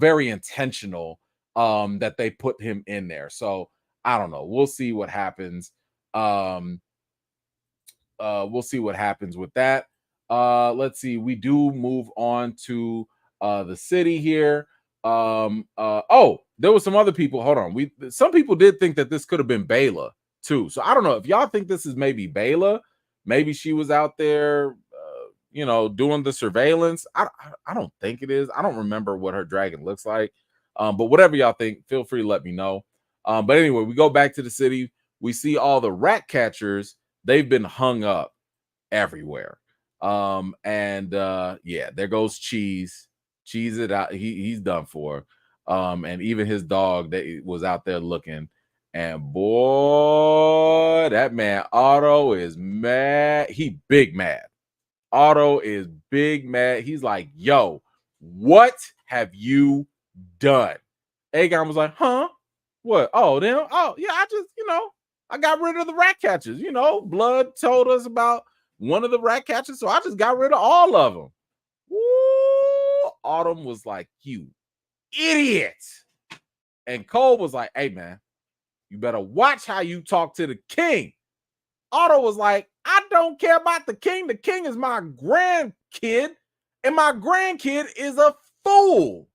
very intentional that they put him in there. So I don't know. We'll see what happens. We'll see what happens with that. Let's see. We do move on to the city here. Oh, there was some other people. Hold on. Some people did think that this could have been Bayla too. So I don't know if y'all think this is maybe Bayla. Maybe she was out there, doing the surveillance. I don't think it is. I don't remember what her dragon looks like. But whatever y'all think, feel free to let me know. But anyway, we go back to the city. We see all the rat catchers. They've been hung up everywhere. Yeah, there goes Cheese. Cheese it out. He's done for. And even his dog that was out there looking. And boy, that man Otto is mad. He big mad. Otto is big mad. He's like, yo, what have you done? Aegon was like, huh? What? Oh, then, oh, yeah, I just, I got rid of the rat catchers. Blood told us about one of the rat catchers, so I just got rid of all of them. Woo! Autumn was like, you idiot. And Cole was like, hey, man, you better watch how you talk to the king. Otto was like, I don't care about the king. The king is my grandkid, and my grandkid is a fool.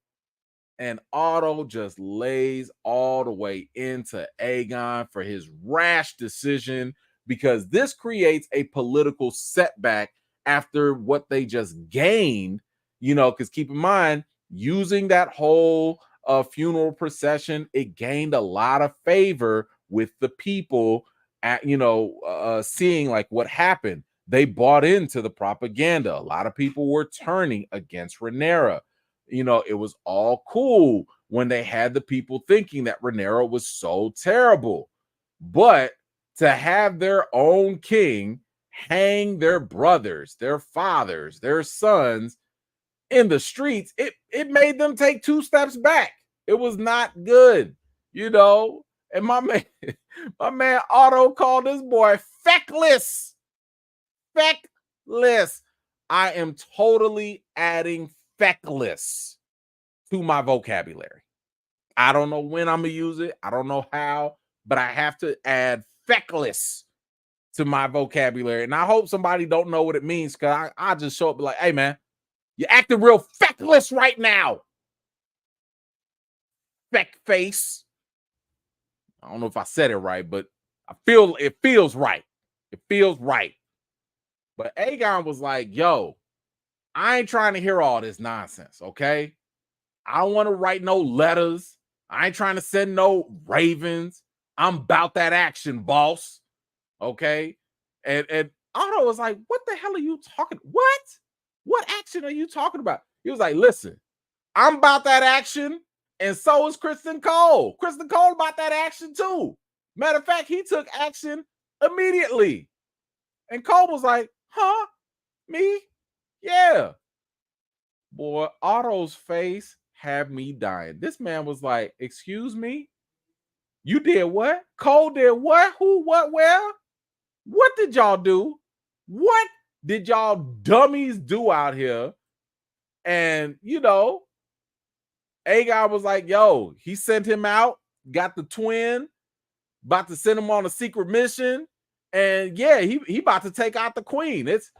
And Otto just lays all the way into Aegon for his rash decision, because this creates a political setback after what they just gained, because keep in mind, using that whole funeral procession, it gained a lot of favor with the people at, seeing like what happened. They bought into the propaganda. A lot of people were turning against Rhaenyra. It was all cool when they had the people thinking that Rhaenyra was so terrible. But to have their own king hang their brothers, their fathers, their sons in the streets, it made them take 2 steps back. It was not good, And my man Otto called this boy feckless. Feckless. I am totally adding feckless to my vocabulary. I don't know when I'm gonna use it. I don't know how, but I have to add feckless to my vocabulary. And I hope somebody don't know what it means, because I just show up like, hey man, you're acting real feckless right now. Feck face. I don't know if I said it right, but it feels right. It feels right. But Aegon was like, yo, I ain't trying to hear all this nonsense, okay? I don't want to write no letters. I ain't trying to send no ravens. I'm about that action, boss. Okay? And Otto was like, what the hell are you talking? What? What action are you talking about? He was like, listen, I'm about that action, and so is Criston Cole. Criston Cole about that action too. Matter of fact, he took action immediately. And Cole was like, huh? Me? Yeah. Boy, Otto's face had me dying. This man was like, excuse me? You did what? Cole did what? Who, what, where? What did y'all do? What did y'all dummies do out here? And, Aegon was like, yo, he sent him out, got the twin, about to send him on a secret mission. And yeah, he about to take out the queen. It's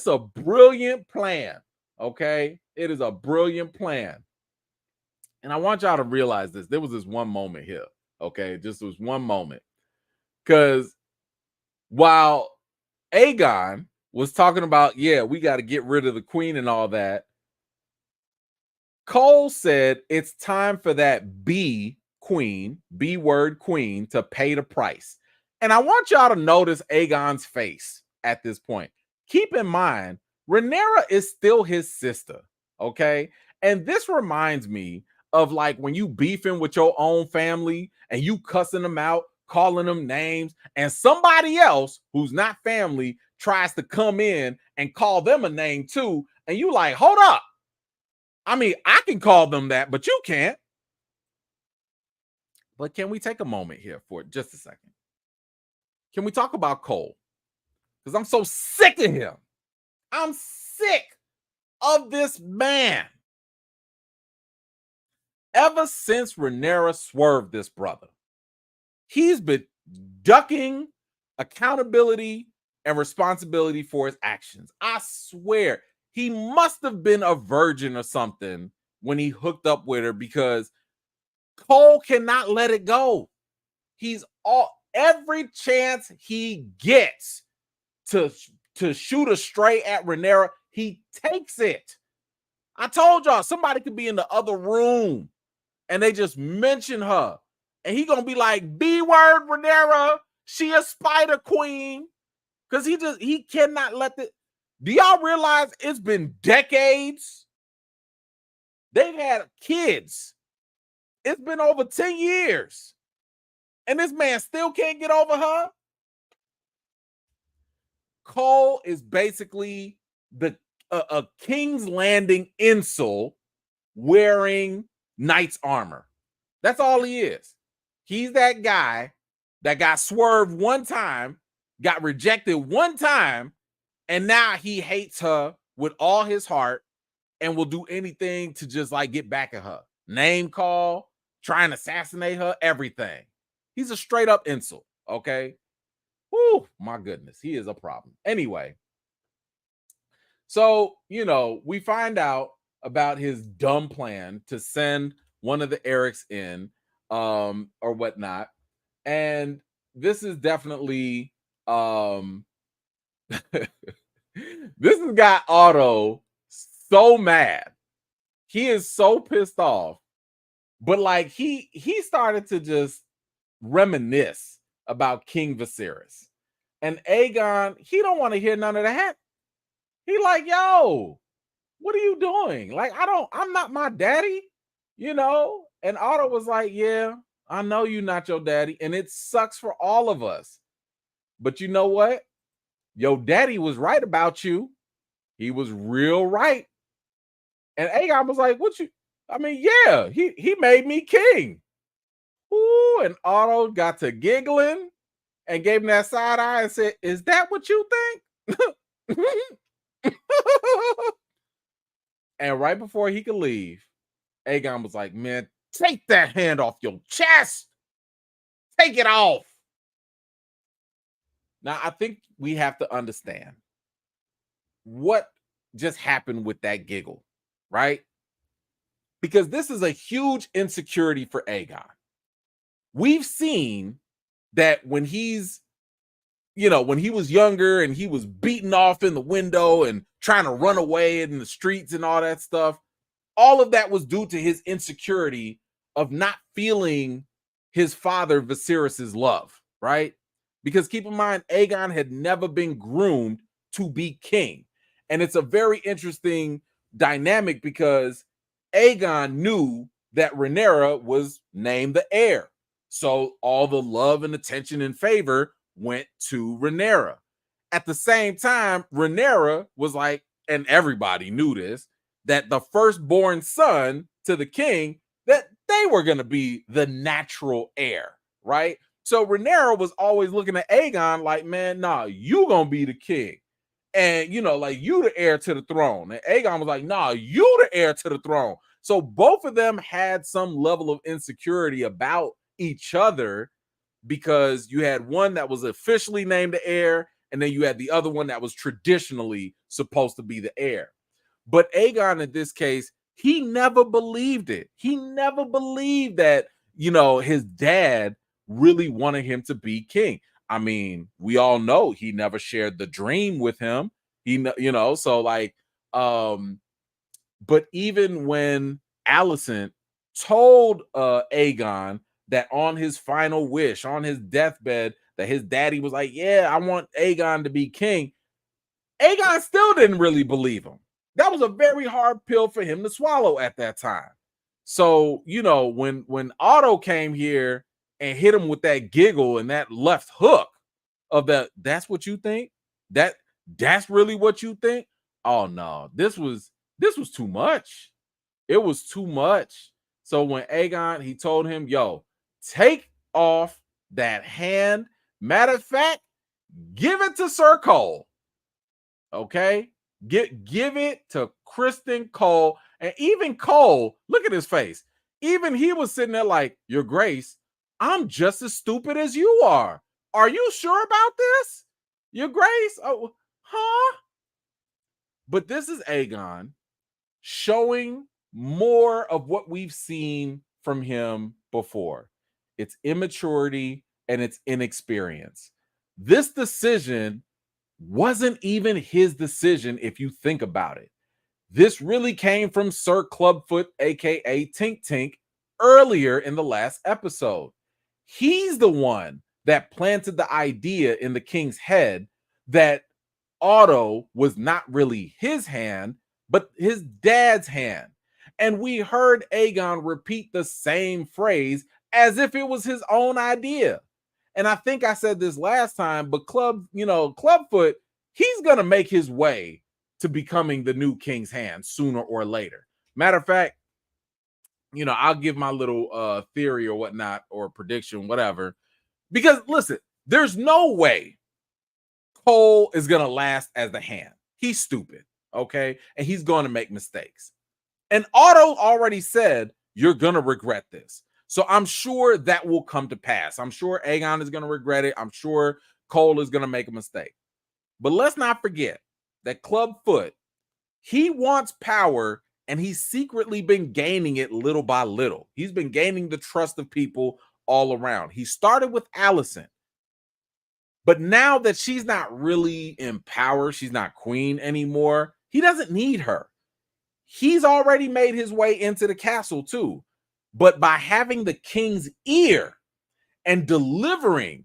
a brilliant plan. Okay, it is a brilliant plan. And I want y'all to realize this. There was this one moment here. Okay, just was one moment. Because while Aegon was talking about, yeah, we got to get rid of the queen and all that, Cole said it's time for that B word queen, to pay the price. And I want y'all to notice Aegon's face at this point. Keep in mind, Rhaenyra is still his sister, okay? And this reminds me of like when you beefing with your own family and you cussing them out calling them names, and somebody else who's not family tries to come in and call them a name too, and you like, hold up. I mean, I can call them that, but you can't. But can we take a moment here for just a second? Can we talk about Cole? Because I'm so sick of him. I'm sick of this man. Ever since Rhaenyra swerved this brother, he's been ducking accountability and responsibility for his actions. I swear, he must have been a virgin or something when he hooked up with her, because Cole cannot let it go. He's every chance he gets to shoot a stray at Rhaenyra, he takes it. I told y'all, somebody could be in the other room and they just mention her, and he gonna be like, B word Rhaenyra, she a spider queen. Because he cannot let the. Do y'all realize it's been decades? They've had kids. It's been over 10 years. And this man still can't get over her? Cole is basically a King's Landing insult wearing knight's armor. That's all he is. He's that guy that got swerved one time, got rejected one time, and now he hates her with all his heart and will do anything to just like get back at her. Name call, try and assassinate her, everything. He's a straight up insult, okay? Whew, my goodness, he is a problem. Anyway, so, we find out about his dumb plan to send one of the Erics in or whatnot. And this is definitely this has got Otto so mad. He is so pissed off. But like he started to just reminisce about King Viserys. And Aegon, he don't want to hear none of that. He like, yo, what are you doing? Like, I'm not my daddy, And Otto was like, yeah, I know you're not your daddy, and it sucks for all of us. But you know what? Your daddy was right about you. He was real right. And Aegon was like, yeah, he made me king. Ooh, and Otto got to giggling and gave him that side eye and said, is that what you think? And right before he could leave, Aegon was like, man, take that hand off your chest. Take it off. Now, I think we have to understand what just happened with that giggle, right? Because this is a huge insecurity for Aegon. We've seen that when he's, when he was younger and he was beaten off in the window and trying to run away in the streets and all that stuff, all of that was due to his insecurity of not feeling his father Viserys's love, right? Because keep in mind, Aegon had never been groomed to be king. And it's a very interesting dynamic because Aegon knew that Rhaenyra was named the heir. So all the love and attention and favor went to Rhaenyra. At the same time, Rhaenyra was like, and everybody knew this, that the firstborn son to the king, that they were going to be the natural heir, right? So Rhaenyra was always looking at Aegon like, man, nah, you going to be the king. And, like you the heir to the throne. And Aegon was like, nah, you the heir to the throne. So both of them had some level of insecurity about each other because you had one that was officially named the heir, and then you had the other one that was traditionally supposed to be the heir. But Aegon, in this case, he never believed it. He never believed that, his dad really wanted him to be king. I mean, we all know he never shared the dream with him. So like, but even when Alicent told Aegon that on his final wish, on his deathbed, that his daddy was like, yeah, I want Aegon to be king, Aegon still didn't really believe him. That was a very hard pill for him to swallow at that time. So, when Otto came here and hit him with that giggle and that left hook of that's what you think? That's really what you think? Oh no, this was too much. It was too much. So when Aegon, he told him, yo, take off that hand. Matter of fact, give it to Sir Cole. Okay? Give it to Criston Cole. And even Cole, look at his face. Even he was sitting there like, Your Grace, I'm just as stupid as you are. Are you sure about this? Your Grace? Oh, huh? But this is Aegon showing more of what we've seen from him before. It's immaturity and it's inexperience. This decision wasn't even his decision if you think about it. This really came from Sir Clubfoot, aka Tink Tink, earlier in the last episode. He's the one that planted the idea in the king's head that Otto was not really his hand, but his dad's hand. And we heard Aegon repeat the same phrase as if it was his own idea. And I think I said this last time, but Clubfoot, he's going to make his way to becoming the new king's hand sooner or later. Matter of fact, I'll give my little theory or whatnot, or prediction, whatever. Because listen, there's no way Cole is going to last as the hand. He's stupid, okay? And he's going to make mistakes. And Otto already said, you're going to regret this. So I'm sure that will come to pass. I'm sure Aegon is going to regret it. I'm sure Cole is going to make a mistake. But let's not forget that Clubfoot, he wants power, and he's secretly been gaining it little by little. He's been gaining the trust of people all around. He started with Alicent. But now that she's not really in power, she's not queen anymore, he doesn't need her. He's already made his way into the castle too. But by having the king's ear and delivering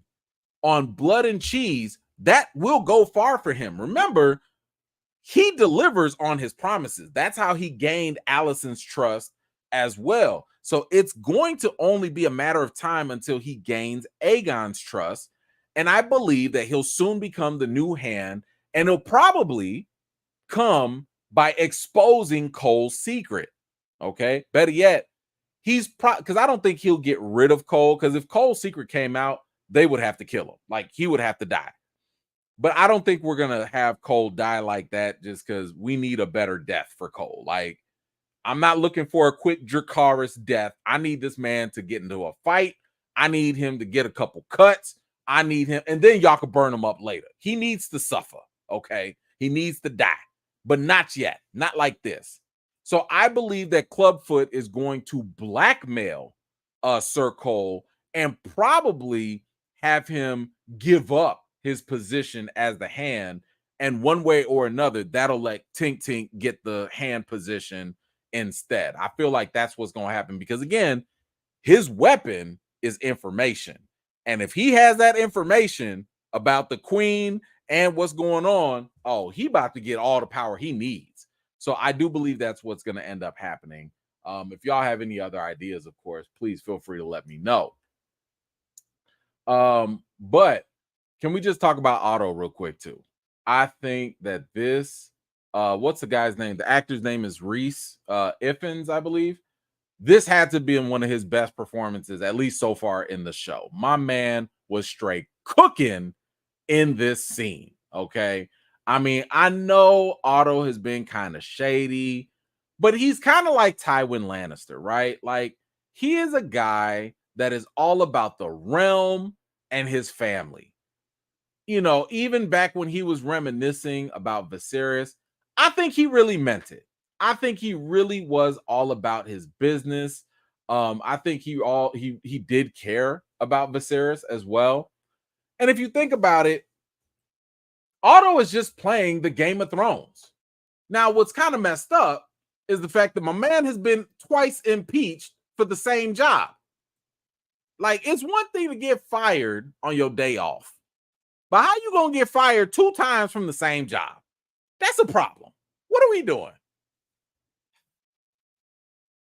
on blood and cheese, that will go far for him. Remember, he delivers on his promises. That's how he gained Alicent's trust as well. So it's going to only be a matter of time until he gains Aegon's trust. And I believe that he'll soon become the new hand, and he'll probably come by exposing Cole's secret. Okay. Better yet, because I don't think he'll get rid of Cole, because if Cole's secret came out, they would have to kill him. Like, he would have to die. But I don't think we're going to have Cole die like that, just because we need a better death for Cole. Like, I'm not looking for a quick Dracarys death. I need this man to get into a fight. I need him to get a couple cuts. I need him, and then y'all can burn him up later. He needs to suffer, okay? He needs to die, but not yet. Not like this. So I believe that Clubfoot is going to blackmail Sir Cole and probably have him give up his position as the hand. And one way or another, that'll let Tink Tink get the hand position instead. I feel like that's what's going to happen, because, again, his weapon is information. And if he has that information about the queen and what's going on, he about to get all the power he needs. So I do believe that's what's going to end up happening. If y'all have any other ideas, of course, please feel free to let me know. But can we just talk about Otto real quick too? I think that this, what's the guy's name? The actor's name is Rhys Ifans, I believe. This had to be in one of his best performances, at least so far in the show. My man was straight cooking in this scene, okay? I mean, I know Otto has been kind of shady, but he's kind of like Tywin Lannister, right? Like, he is a guy that is all about the realm and his family. Even back when he was reminiscing about Viserys, I think he really meant it. I think he really was all about his business. I think he did care about Viserys as well. And if you think about it, Otto is just playing the Game of Thrones. Now, what's kind of messed up is the fact that my man has been twice impeached for the same job. Like, it's one thing to get fired on your day off, but how you gonna get fired 2 times from the same job? That's a problem. What are we doing?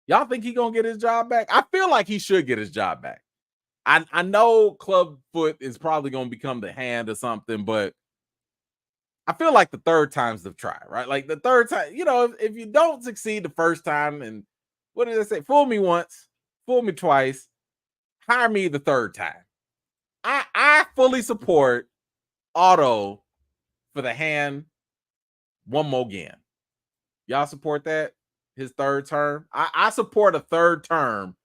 Y'all think he gonna get his job back? I feel like he should get his job back. I know Clubfoot is probably going to become the hand or something, but I feel like the third time's the try, right? Like the third time, if you don't succeed the first time, and what did I say? Fool me once, fool me twice, hire me the third time. I fully support Otto for the hand one more again. Y'all support that? His third term? I support a third term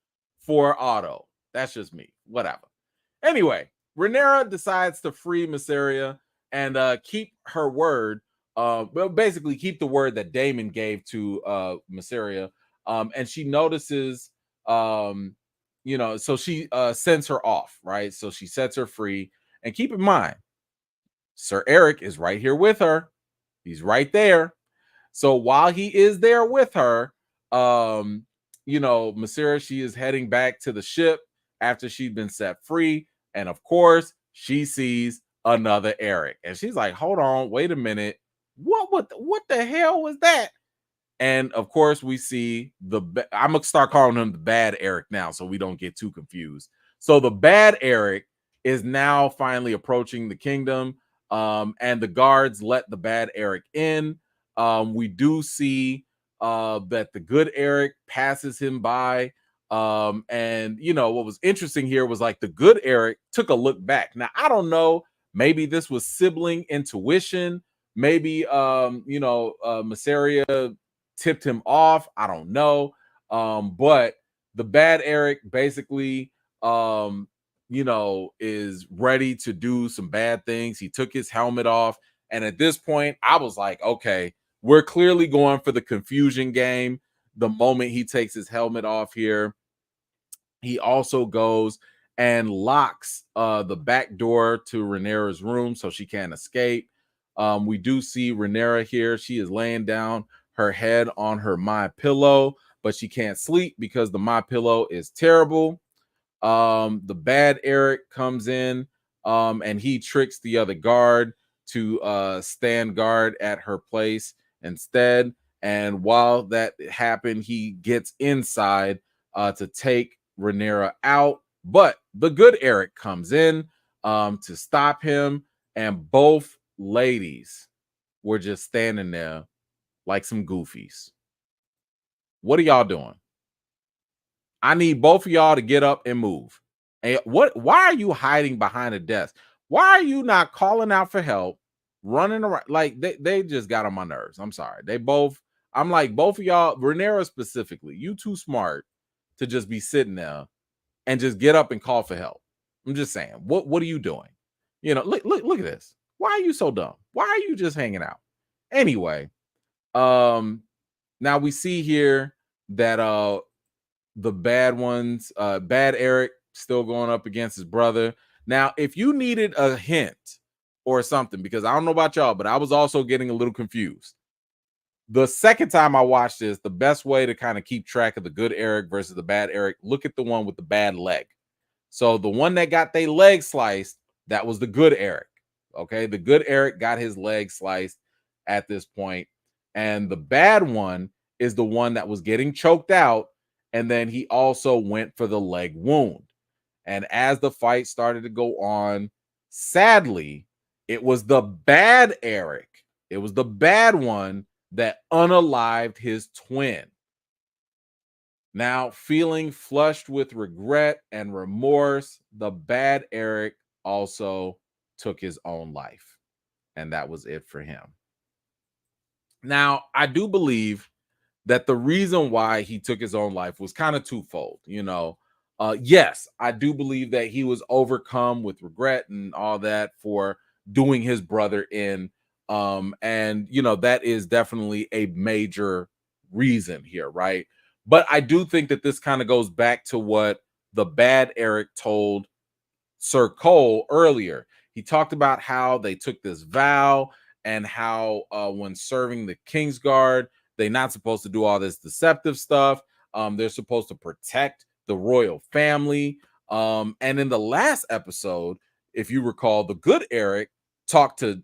for Otto. That's just me. Whatever. Anyway, Rhaenyra decides to free Mysaria and keep her word. Well, basically keep the word that Daemon gave to Mysaria. And she notices, so she sends her off, right? So she sets her free. And keep in mind, Sir Eric is right here with her. He's right there. So while he is there with her, Mysaria, she is heading back to the ship after she'd been set free. And of course, she sees another Eric. And she's like, hold on, wait a minute. What the hell was that? And of course, we see I'm gonna start calling him the bad Eric now, so we don't get too confused. So the bad Eric is now finally approaching the kingdom, and the guards let the bad Eric in. We do see that the good Eric passes him by. And what was interesting here was like the good Eric took a look back. Now, I don't know, maybe this was sibling intuition, maybe Mysaria tipped him off. I don't know. But the bad Eric basically, is ready to do some bad things. He took his helmet off. And at this point, I was like, okay, we're clearly going for the confusion game. The moment he takes his helmet off here, he also goes and locks the back door to Rhaenyra's room so she can't escape. We do see Rhaenyra here. She is laying down her head on her my pillow, but she can't sleep because the my pillow is terrible. The bad Eric comes in, and he tricks the other guard to stand guard at her place instead. And while that happened, he gets inside to take Rhaenyra out, but the good Eric comes in to stop him, and both ladies were just standing there like some goofies. What are y'all doing? I need both of y'all to get up and move. And why are you hiding behind a desk? Why are you not calling out for help, running around? Like they just got on my nerves. I'm sorry. I'm like, both of y'all, Rhaenyra specifically, you too smart to just be sitting there and just get up and call for help. I'm just saying, what are you doing? Look at this. Why are you so dumb? Why are you just hanging out? Anyway, now we see here that the bad Eric still going up against his brother. Now, if you needed a hint or something, because I don't know about y'all, but I was also getting a little confused. The second time I watched this, the best way to kind of keep track of the good Eric versus the bad Eric, look at the one with the bad leg. So the one that got their leg sliced, that was the good Eric. Okay, the good Eric got his leg sliced at this point, and the bad one is the one that was getting choked out, and then he also went for the leg wound. And as the fight started to go on, sadly, it was the bad Eric. It was the bad one that unalived his twin. Now, feeling flushed with regret and remorse, the bad Eric also took his own life. And that was it for him. Now, I do believe that the reason why he took his own life was kind of twofold. Yes, I do believe that he was overcome with regret and all that for doing his brother in. And that is definitely a major reason here, right? But I do think that this kind of goes back to what the bad Eric told Sir Cole earlier. He talked about how they took this vow and how when serving the Kingsguard, they're not supposed to do all this deceptive stuff. They're supposed to protect the royal family. And in the last episode, if you recall, the good Eric talked to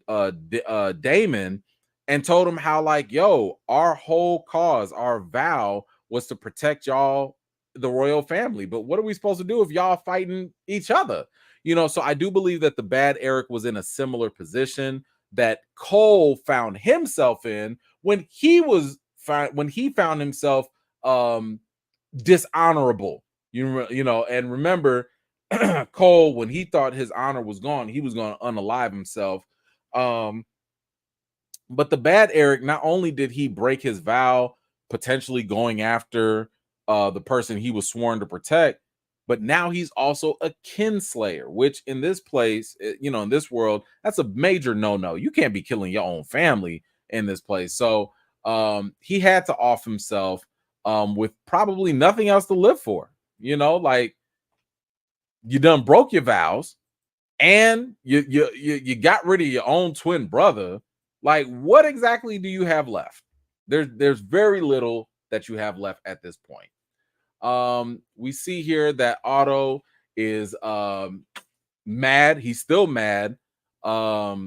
Daemon and told him how, like, yo, our whole cause, our vow was to protect y'all the royal family. But what are we supposed to do if y'all fighting each other? So I do believe that the bad Eric was in a similar position that Cole found himself in when he found himself dishonorable. And remember, Cole, when he thought his honor was gone, he was going to unalive himself. But the bad Eric, not only did he break his vow, potentially going after the person he was sworn to protect, but now he's also a kinslayer, which in this place, in this world, that's a major no-no. You can't be killing your own family in this place. So he had to off himself with probably nothing else to live for. Like, you done broke your vows and you got rid of your own twin brother. Like, what exactly do you have left? There's very little that you have left at this point. We see here that Otto is mad. He's still mad that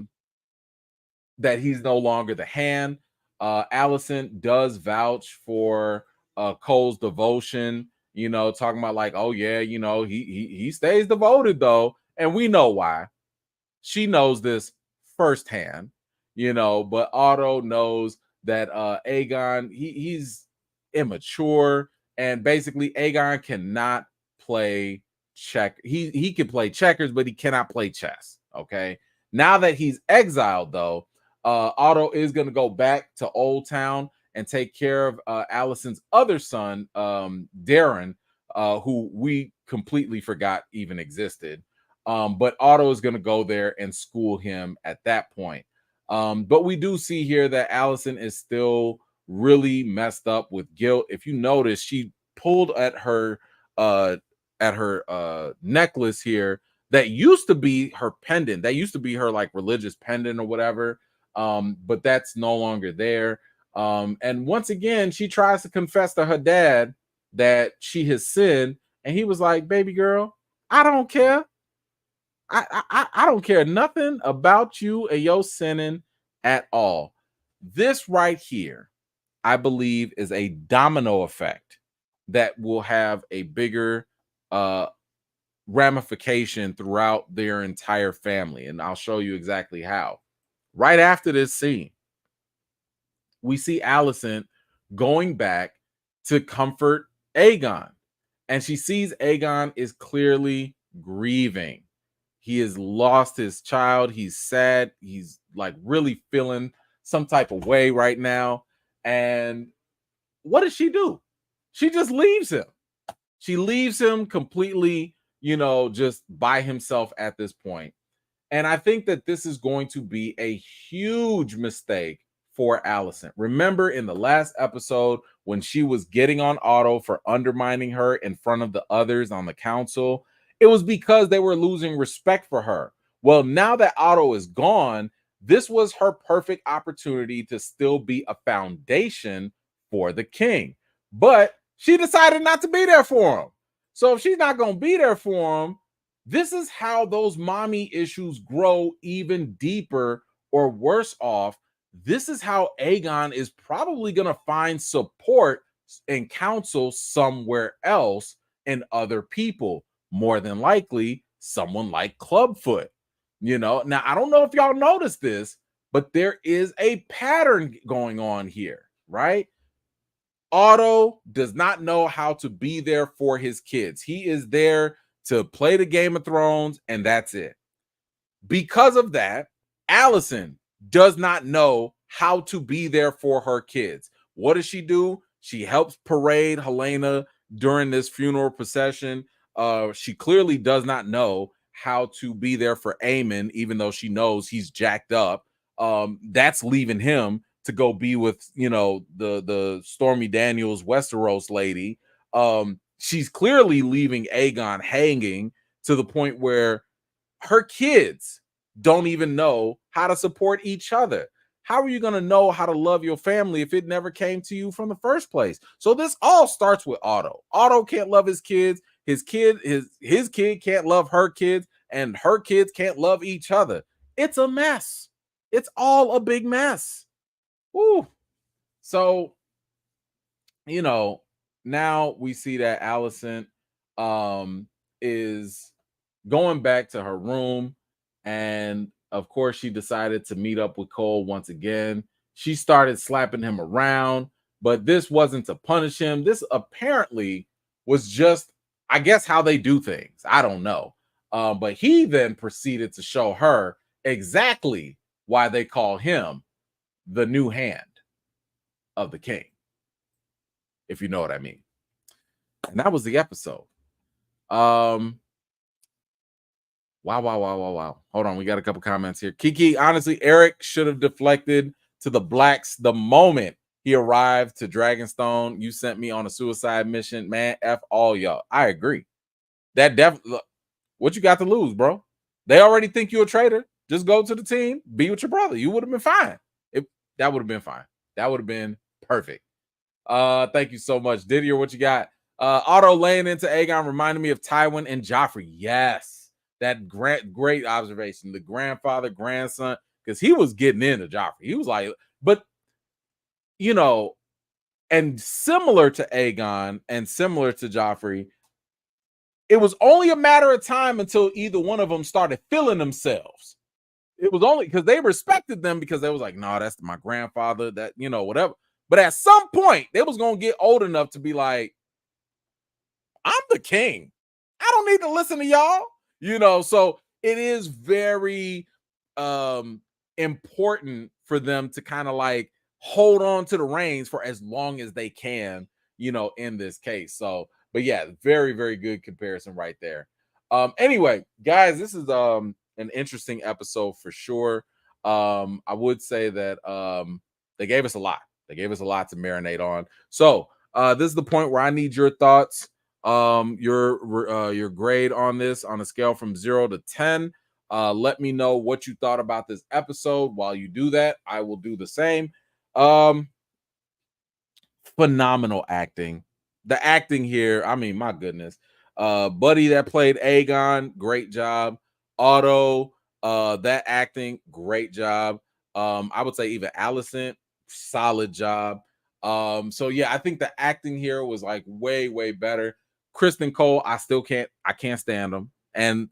he's no longer the hand. Allison does vouch for Cole's devotion, talking about like, oh yeah, he stays devoted though, and we know why. She knows this firsthand, but Otto knows that Aegon, he's immature, and basically Aegon cannot play check. He can play checkers, but he cannot play chess. Okay. Now that he's exiled, though, Otto is going to go back to Old Town and take care of Allison's other son, Darren, who we completely forgot even existed. But Otto is going to go there and school him at that point. But we do see here that Allison is still really messed up with guilt. If you notice, she pulled at her necklace here that used to be her pendant. That used to be her like religious pendant or whatever. But that's no longer there. And once again, she tries to confess to her dad that she has sinned, and he was like, "Baby girl, I don't care. I don't care nothing about you and your sinning at all." This right here, I believe, is a domino effect that will have a bigger ramification throughout their entire family. And I'll show you exactly how. Right after this scene, we see Allison going back to comfort Aegon. And she sees Aegon is clearly grieving. He has lost his child. He's sad. He's like really feeling some type of way right now. And what does she do? She just leaves him. She leaves him completely, just by himself at this point. And I think that this is going to be a huge mistake for Allison. Remember in the last episode when she was getting on Otto for undermining her in front of the others on the council? It was because they were losing respect for her. Well, now that Otto is gone, this was her perfect opportunity to still be a foundation for the king. But she decided not to be there for him. So if she's not going to be there for him, this is how those mommy issues grow even deeper or worse off. This is how Aegon is probably going to find support and counsel somewhere else in other people. More than likely, someone like Clubfoot. Now I don't know if y'all noticed this, but there is a pattern going on here, right? Otto does not know how to be there for his kids. He is there to play the Game of Thrones, and that's it. Because of that, Allison does not know how to be there for her kids. What does she do? She helps parade Helena during this funeral procession. She clearly does not know how to be there for Aemon, even though she knows he's jacked up. That's leaving him to go be with, the Stormy Daniels Westeros lady. She's clearly leaving Aegon hanging to the point where her kids don't even know how to support each other. How are you going to know how to love your family if it never came to you from the first place? So this all starts with Otto. Otto can't love his kids. His kid can't love her kids, and her kids can't love each other. It's a mess. It's all a big mess. Woo. So, now we see that Allison is going back to her room, and of course she decided to meet up with Cole once again. She started slapping him around, but this wasn't to punish him. This apparently was just, I guess, how they do things. I don't know. But he then proceeded to show her exactly why they call him the new hand of the king, if you know what I mean. And that was the episode. Wow. Hold on, we got a couple comments here. Kiki, honestly, Eric should have deflected to the blacks the moment he arrived to Dragonstone. You sent me on a suicide mission, man. F all y'all. I agree. That definitely, what you got to lose, bro? They already think you're a traitor. Just go to the team, be with your brother. You would have been fine. That would have been fine. That would have been perfect. Thank you so much. Didier, what you got? Otto laying into Aegon reminded me of Tywin and Joffrey. Yes, that great observation. The grandfather, grandson, because he was getting into Joffrey. He was like, but you know, and similar to Aegon and similar to Joffrey, it was only a matter of time until either one of them started feeling themselves. It was only because they respected them because they was like, no, that's my grandfather, that, whatever. But at some point, they was going to get old enough to be like, I'm the king. I don't need to listen to y'all. So it is very important for them to kind of like hold on to the reins for as long as they can, in this case. So, but yeah, very, very good comparison right there. Anyway, guys, this is an interesting episode for sure. I would say that they gave us a lot. They gave us a lot to marinate on. So this is the point where I need your thoughts. Your grade on this on a scale from 0 to 10. Let me know what you thought about this episode. While you do that, I will do the same. Phenomenal acting. The acting here, I mean, my goodness. Buddy that played Aegon, great job. Otto, that acting, great job. I would say even Allison, solid job. So yeah, I think the acting here was like way, way better. Criston Cole, I can't stand him. And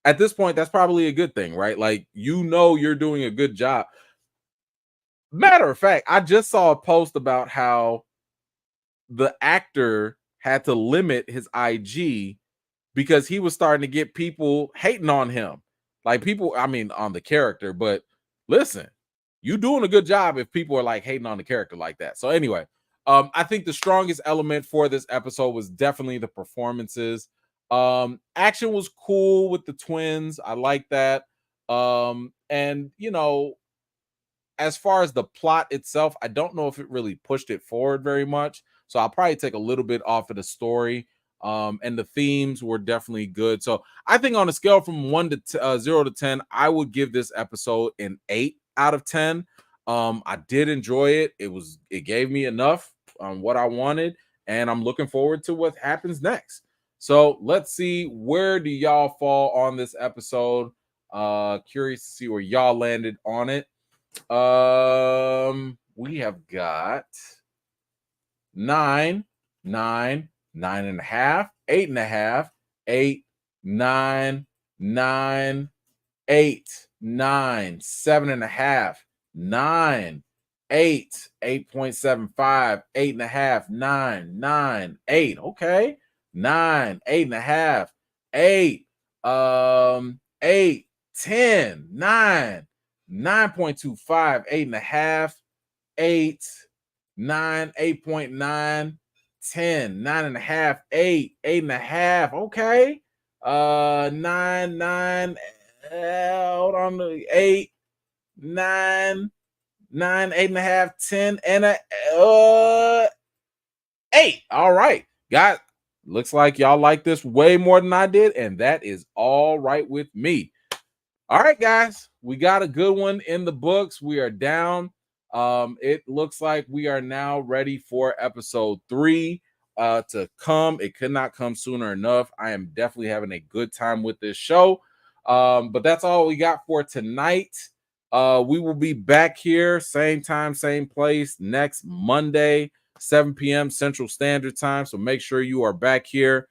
at this point, that's probably a good thing, right? Like, you're doing a good job. Matter of fact, I just saw a post about how the actor had to limit his IG because he was starting to get people hating on him. Like people, I mean, on the character, but listen, you doing a good job if people are like hating on the character like that. So anyway, I think the strongest element for this episode was definitely the performances. Action was cool with the twins. I like that. And as far as the plot itself, I don't know if it really pushed it forward very much. So I'll probably take a little bit off of the story. And the themes were definitely good. So I think on a scale from 0 to 10, I would give this episode an 8 out of 10. I did enjoy it. It gave me enough on what I wanted, and I'm looking forward to what happens next. So let's see, where do y'all fall on this episode? Curious to see where y'all landed on it. We have got 9, 9, 9.5, 8.5, 8, 9, 9, 8, 9, 7.5, 9, 8, 8.75, 8.5, 9, 9, 8. Okay. 9, 8.5, 8, 8, 10, 9, 9.25, 8.5, 8, 9, 8.9, 10, 9.5, 8, 8.5. Okay. 9, 9, hold on, 8, 9, 9, 8.5, 10, and 8. All right, guys. Looks like y'all like this way more than I did, and that is all right with me. All right, guys, we got a good one in the books. We are down. It looks like we are now ready for episode 3 to come. It could not come sooner enough. I am definitely having a good time with this show. But that's all we got for tonight. We will be back here, same time, same place, next Monday. 7 p.m. Central Standard Time. So make sure you are back here.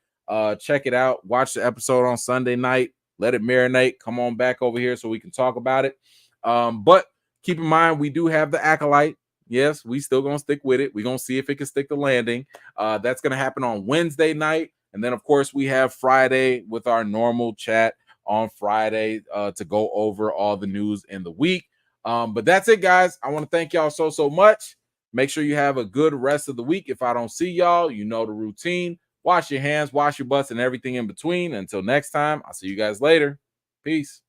Check it out. Watch the episode on Sunday night. Let it marinate. Come on back over here so we can talk about it. But keep in mind, we do have the Acolyte. Yes, we still going to stick with it. We're going to see if it can stick the landing. That's going to happen on Wednesday night. And then, of course, we have Friday with our normal chat on Friday to go over all the news in the week. But that's it, guys. I want to thank y'all so much. Make sure you have a good rest of the week. If I don't see y'all, you know the routine. Wash your hands, wash your butts, and everything in between. Until next time, I'll see you guys later. Peace.